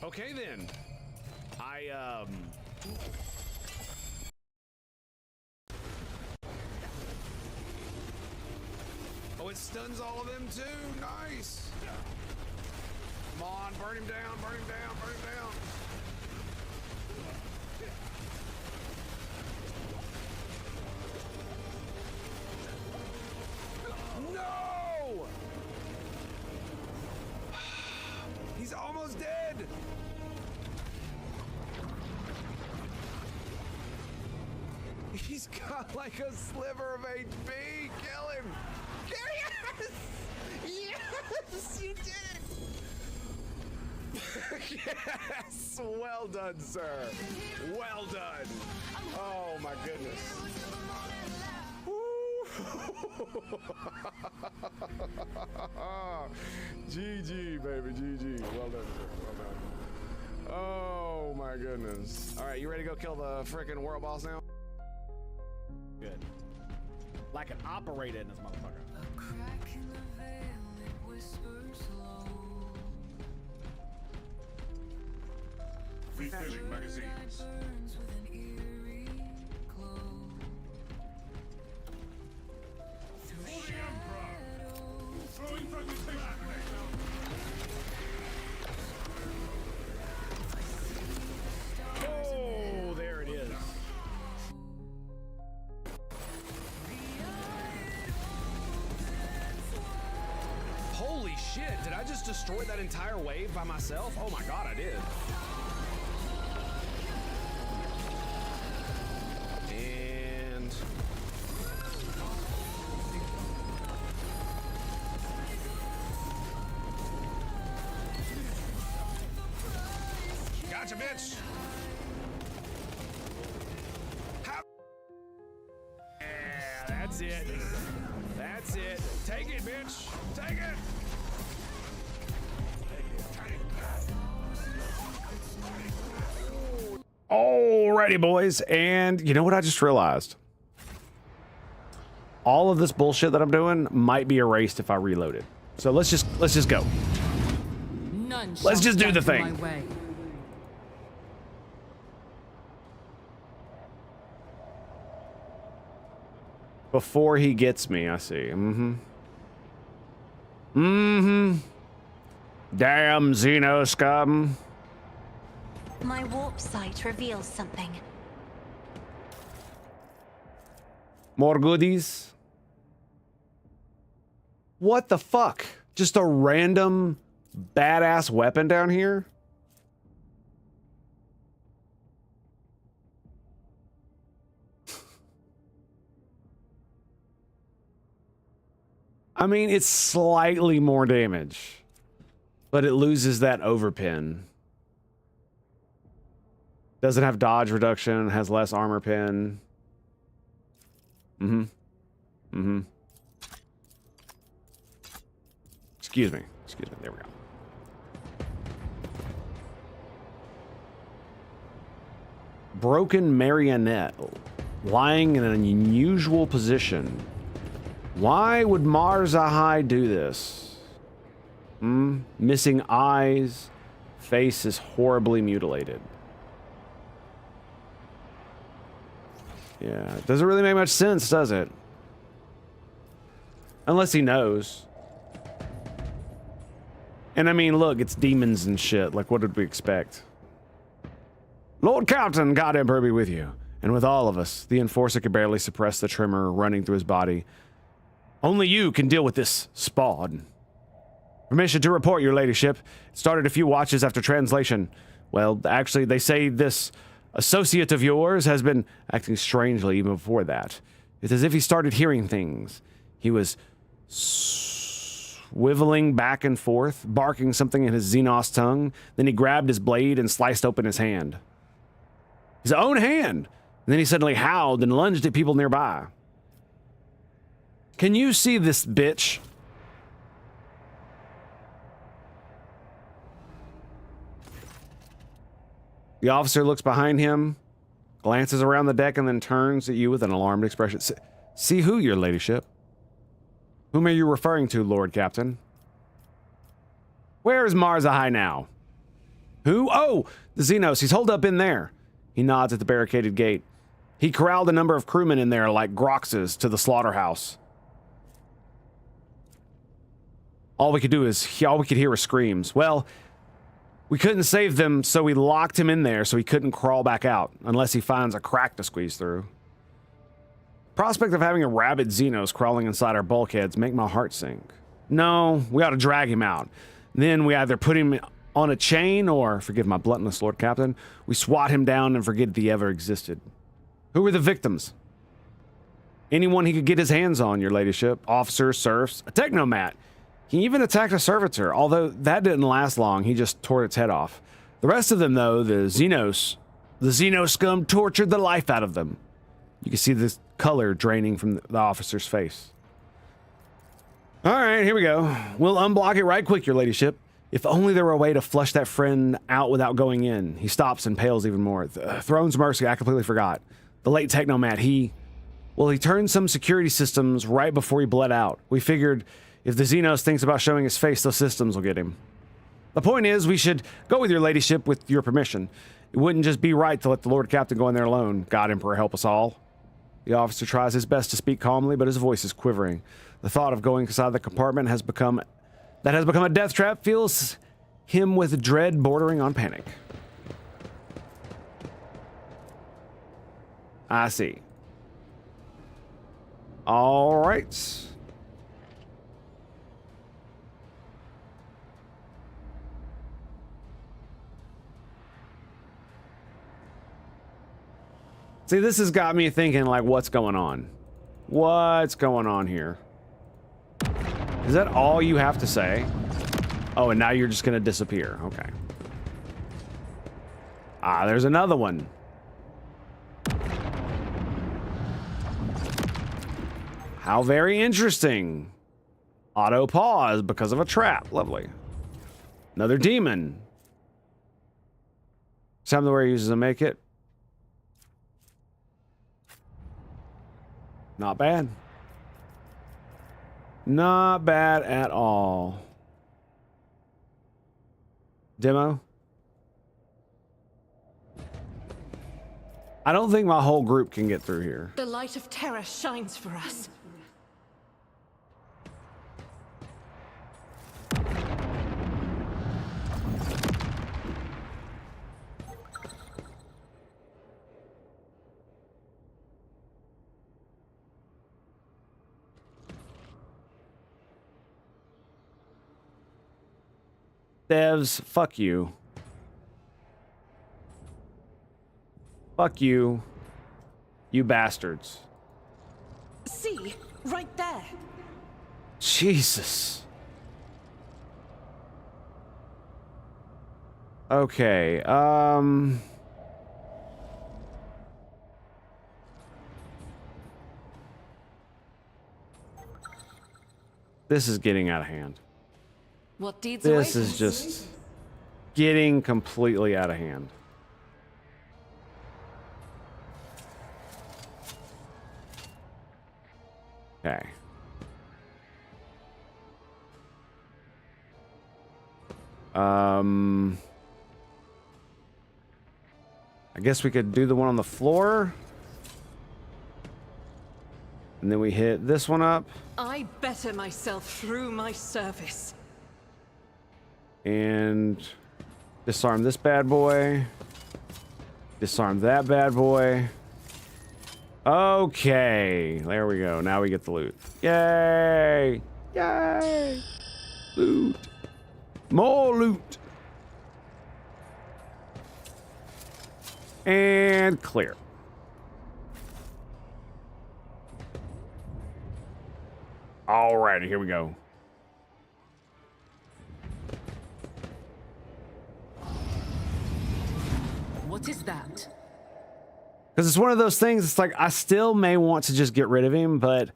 Okay then. Oh, it stuns all of them too. Nice. Come on, burn him down, burn him down, burn him down. No! He's almost dead. He's got like a sliver of HP. Kill him. Yes! Yes! You did it! Yes! Well done, sir. Well done. Oh my goodness. GG, baby. GG. Well done, sir. Well done. Oh my goodness. All right, you ready to go kill the freaking world boss now? Good. Like an operator in this motherfucker. A crack in the veil, it whispers low. Refilling magazines. Burns with an eerie glow. Through shadows, Throwing fragmentation grenade. Oh, there it is. Holy shit, did I just destroy that entire wave by myself? Oh my god, I did. And second. Gotcha, bitch. Yeah, that's it. That's it. Take it, bitch. Take it. Alrighty, boys. And you know what I just realized? All of this bullshit that I'm doing might be erased if I reload it. So let's just go. None Let's just do shall the stand in thing. my way. Before he gets me, I see. Damn Xenos scum. My warp sight reveals something. More goodies. What the fuck? Just a random badass weapon down here? I mean, it's slightly more damage, but it loses that overpin. Doesn't have dodge reduction, has less armor pin. Excuse me, there we go. Broken marionette, lying in an unusual position. Why would Mars Ahai do this? Missing eyes, face is horribly mutilated. Yeah, it doesn't really make much sense, does it? Unless he knows. And I mean, look, it's demons and shit. Like, what did we expect? Lord Captain, God Emperor be with you. And with all of us, the Enforcer could barely suppress the tremor running through his body. Only you can deal with this spawn. Permission to report, your ladyship. It started a few watches after translation. Well, actually, they say this associate of yours has been acting strangely even before that. It's as if he started hearing things. He was swiveling back and forth, barking something in his Xenos tongue. Then he grabbed his blade and sliced open his hand. His own hand! And then he suddenly howled and lunged at people nearby. Can you see this bitch? The officer looks behind him, glances around the deck, and then turns at you with an alarmed expression. See who, your ladyship? Whom are you referring to, Lord Captain? Where is Mars Ahai now? Who? Oh, the Xenos. He's holed up in there. He nods at the barricaded gate. He corralled a number of crewmen in there like Groxes to the slaughterhouse. All we could hear was screams. Well, we couldn't save them, so we locked him in there so he couldn't crawl back out, unless he finds a crack to squeeze through. Prospect of having a rabid Xenos crawling inside our bulkheads make my heart sink. No, we ought to drag him out. Then we either put him on a chain or, forgive my bluntness, Lord Captain, we swat him down and forget he ever existed. Who were the victims? Anyone he could get his hands on, your ladyship. Officers, serfs, a technomat. He even attacked a servitor, although that didn't last long. He just tore its head off. The rest of them, though, the Xenos scum tortured the life out of them. You can see the color draining from the officer's face. All right, here we go. We'll unblock it right quick, your ladyship. If only there were a way to flush that friend out without going in. He stops and pales even more. Throne's mercy, I completely forgot. The late technomat, he turned some security systems right before he bled out. We figured if the Xenos thinks about showing his face, those systems will get him. The point is, we should go with your ladyship with your permission. It wouldn't just be right to let the Lord Captain go in there alone. God Emperor help us all. The officer tries his best to speak calmly, but his voice is quivering. The thought of going inside the compartment has become a death trap fills him with dread bordering on panic. I see. All right. See, this has got me thinking, like, what's going on? What's going on here? Is that all you have to say? Oh, and now you're just gonna disappear. Okay. Ah, there's another one. How very interesting. Auto pause because of a trap. Lovely. Another demon. Time the wearer uses a make it. Not bad. Not bad at all. Demo. I don't think my whole group can get through here. The light of terror shines for us. Devs, fuck you. Fuck you. You bastards. See, right there. Jesus. Okay, this is getting out of hand. What deeds This await is us? just getting completely out of hand. Okay. I guess we could do the one on the floor. And then we hit this one up. I better myself through my service. And disarm this bad boy. Disarm that bad boy. Okay, there we go. Now we get the loot. Yay! Yay! Loot. More loot. And clear. Alrighty, here we go. What is that? Because it's one of those things, it's like, I still may want to just get rid of him, but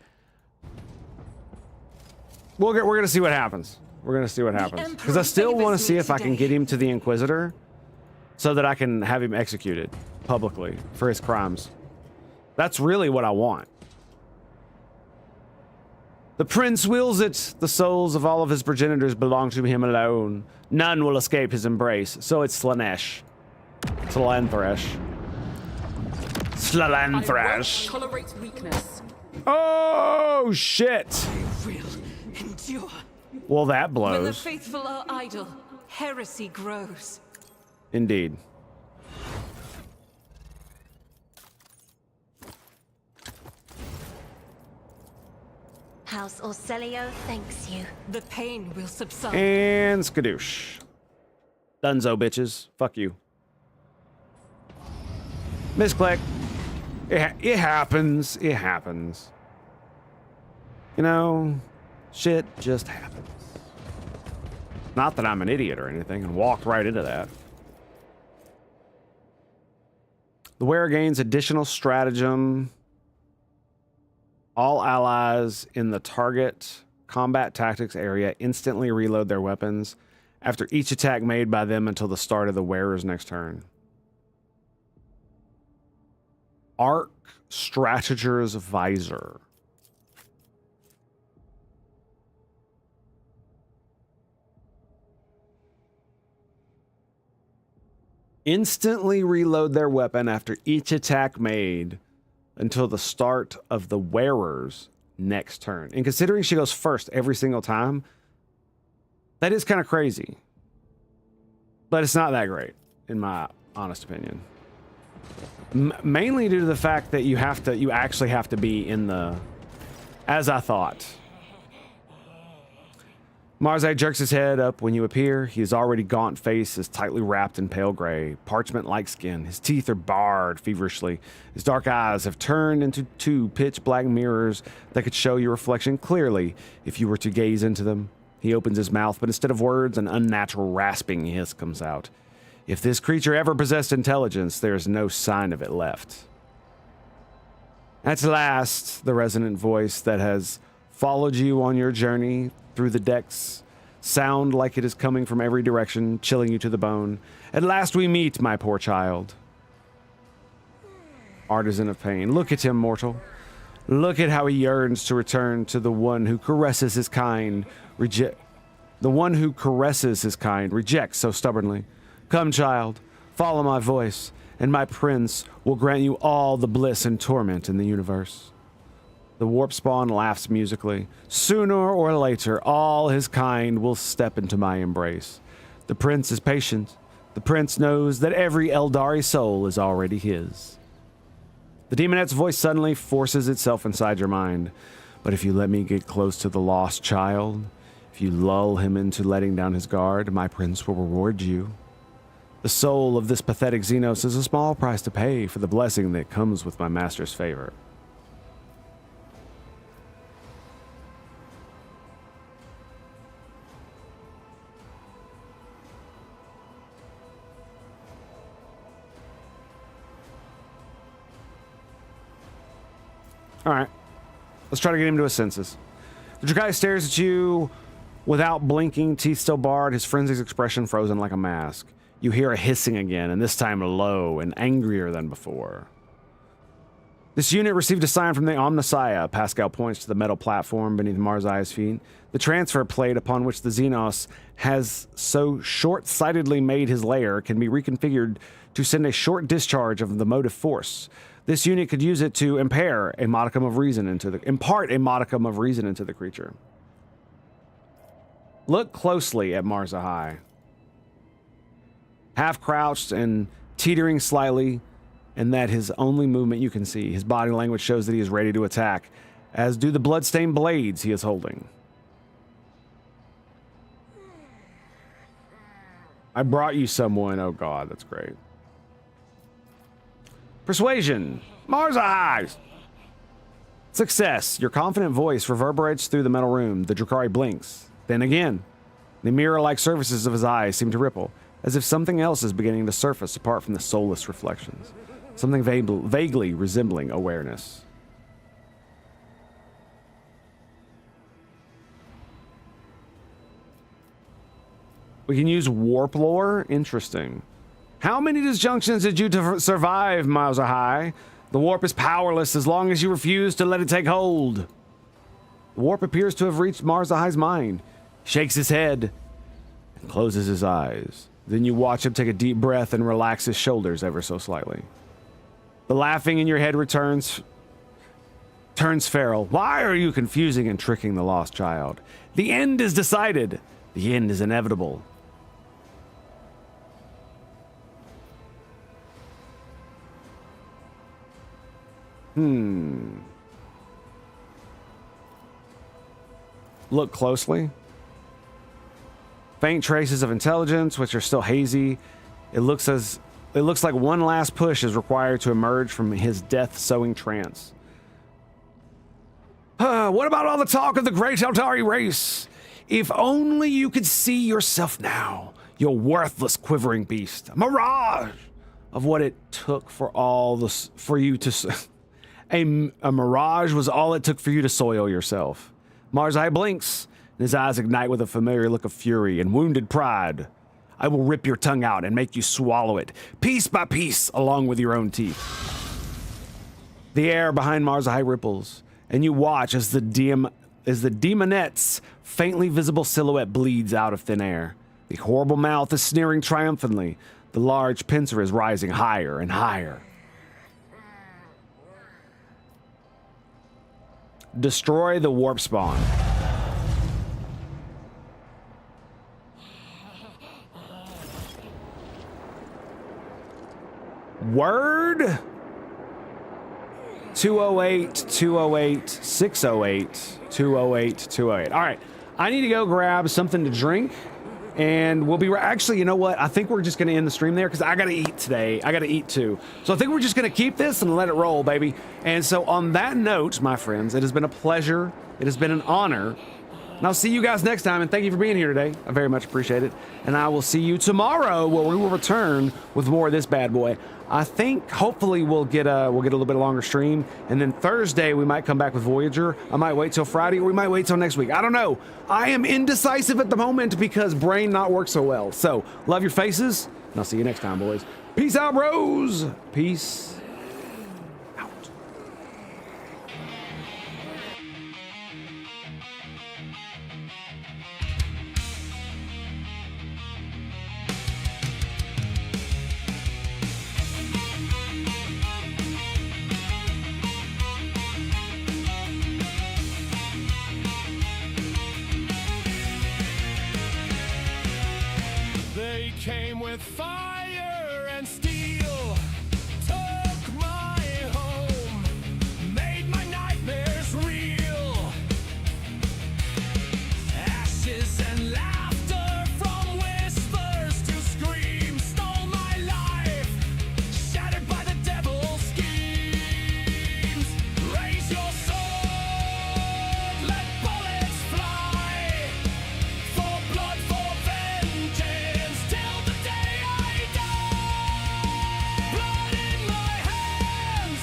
we're going to see what happens. We're going to see what happens. Because I still want to see if I can get him to the Inquisitor so that I can have him executed publicly for his crimes. That's really what I want. The prince wills it. The souls of all of his progenitors belong to him alone. None will escape his embrace. So it's Slanesh. Slanthresh. Slanthresh. Tolerate weakness. Oh, shit. I will endure. Well, that When the blows. faithful are idle, heresy grows. Indeed. House Orselio thanks you. The pain will subside. And skadoosh. Dunzo, bitches. Fuck you. Misclick. It happens. It happens. You know, shit just happens. Not that I'm an idiot or anything and walked right into that. The wearer gains additional stratagem. All allies in the target combat tactics area instantly reload their weapons after each attack made by them until the start of the wearer's next turn. Arc Strateger's Visor. Instantly reload their weapon after each attack made until the start of the wearer's next turn. And considering she goes first every single time, that is kind of crazy. But it's not that great, in my honest opinion. Mainly due to the fact that you actually have to be in the, as I thought. Marzai jerks his head up when you appear. His already gaunt face is tightly wrapped in pale gray, parchment-like skin. His teeth are barred feverishly. His dark eyes have turned into two pitch-black mirrors that could show your reflection clearly if you were to gaze into them. He opens his mouth, but instead of words, an unnatural rasping hiss comes out. If this creature ever possessed intelligence, there is no sign of it left. At last, the resonant voice that has followed you on your journey through the decks sound like it is coming from every direction, chilling you to the bone. At last we meet, my poor child. Artisan of pain. Look at him, mortal. Look at how he yearns to return to the one who caresses his kind. The one who caresses his kind rejects so stubbornly. Come, child, follow my voice, and my prince will grant you all the bliss and torment in the universe. The warp spawn laughs musically. Sooner or later, all his kind will step into my embrace. The prince is patient. The prince knows that every Eldari soul is already his. The demonette's voice suddenly forces itself inside your mind. But if you let me get close to the lost child, if you lull him into letting down his guard, my prince will reward you. The soul of this pathetic Xenos is a small price to pay for the blessing that comes with my master's favor. All right, let's try to get him to his senses. The Drakai stares at you without blinking, teeth still barred, his frenzied expression frozen like a mask. You hear a hissing again, and this time low and angrier than before. This unit received a sign from the Omnissiah. Pascal points to the metal platform beneath Marzai's feet. The transfer plate upon which the Xenos has so short-sightedly made his lair can be reconfigured to send a short discharge of the motive force. This unit could use it to impart a modicum of reason into the creature. Look closely at Marzai. Half crouched and teetering slightly, and that his only movement you can see. His body language shows that he is ready to attack, as do the bloodstained blades he is holding. I brought you someone. Oh god, that's great. Persuasion. Marzai! Success. Your confident voice reverberates through the metal room. The Drakari blinks. Then again. The mirror-like surfaces of his eyes seem to ripple, as if something else is beginning to surface apart from the soulless reflections. Something vaguely resembling awareness. We can use warp lore? Interesting. How many disjunctions did you survive, Marzai? The warp is powerless as long as you refuse to let it take hold. The warp appears to have reached Marzai's mind. He shakes his head and closes his eyes. Then you watch him take a deep breath and relax his shoulders ever so slightly. The laughing in your head turns feral. Why are you confusing and tricking the lost child? The end is decided. The end is inevitable. Look closely. Faint traces of intelligence, which are still hazy. It looks like one last push is required to emerge from his death-sowing trance. What about all the talk of the great Eldari race? If only you could see yourself now, you worthless quivering beast. A mirage of what it took for you to... A mirage was all it took for you to soil yourself. Marzai blinks, and his eyes ignite with a familiar look of fury and wounded pride. I will rip your tongue out and make you swallow it, piece by piece, along with your own teeth. The air behind Marzai ripples, and you watch as the demonette's faintly visible silhouette bleeds out of thin air. The horrible mouth is sneering triumphantly. The large pincer is rising higher and higher. Destroy the warp spawn. Word? 208, 208, 608, 208, 208. All right. I need to go grab something to drink, and we'll be actually, you know what? I think we're just going to end the stream there because I got to eat today. I got to eat too. So I think we're just going to keep this and let it roll, baby. And so on that note, my friends, it has been a pleasure. It has been an honor. And I'll see you guys next time, and thank you for being here today. I very much appreciate it. And I will see you tomorrow where we will return with more of this bad boy. I think hopefully we'll get a little bit longer stream, and then Thursday we might come back with Voyager. I might wait till Friday, or we might wait till next week. I don't know. I am indecisive at the moment because brain not work so well. So love your faces, and I'll see you next time, boys. Peace out, bros. Peace. They came with fire and steel, took my home, made my nightmares real. Ashes and laughter, from whispers to screams, stole my life, shattered by the devil's schemes. Raise your sword, let bullets fly, for blood, for vengeance, till the day I die. Blood in my hands,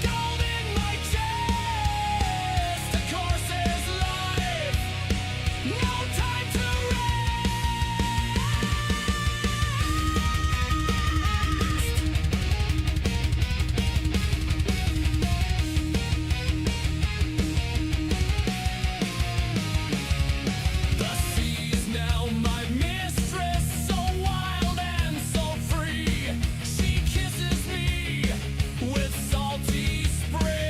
gold in my chest, a course's life, no time to The sea is now my mistress, so wild and so free. She kisses me with salty spray.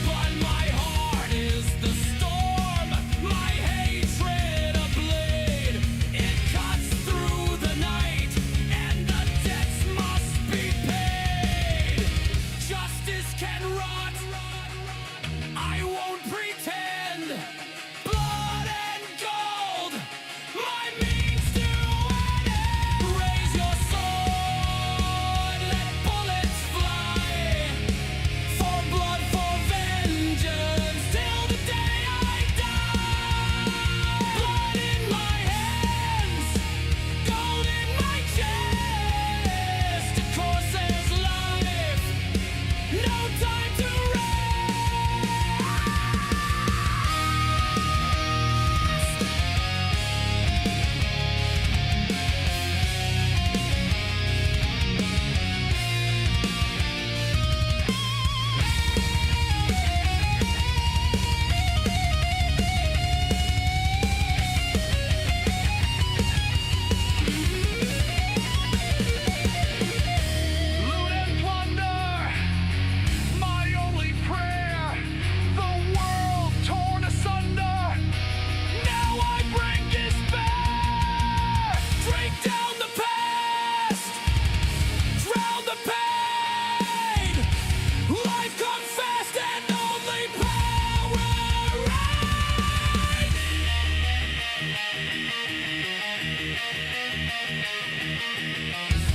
But my heart is the storm, my hatred a blade. It cuts through the night, and the debts must be paid. Justice can rot, I won't pretend. Blood and gold, my means to an end. Raise your sword, let bullets fly, for blood, for vengeance, till the day I die. Blood in my hands, gold in my chest, a course's life, no time to rest. Loot and plunder, my only prayer. The world torn asunder, now I bring despair. Drink down the past, drown the pain. Life comes fast and only power reigns.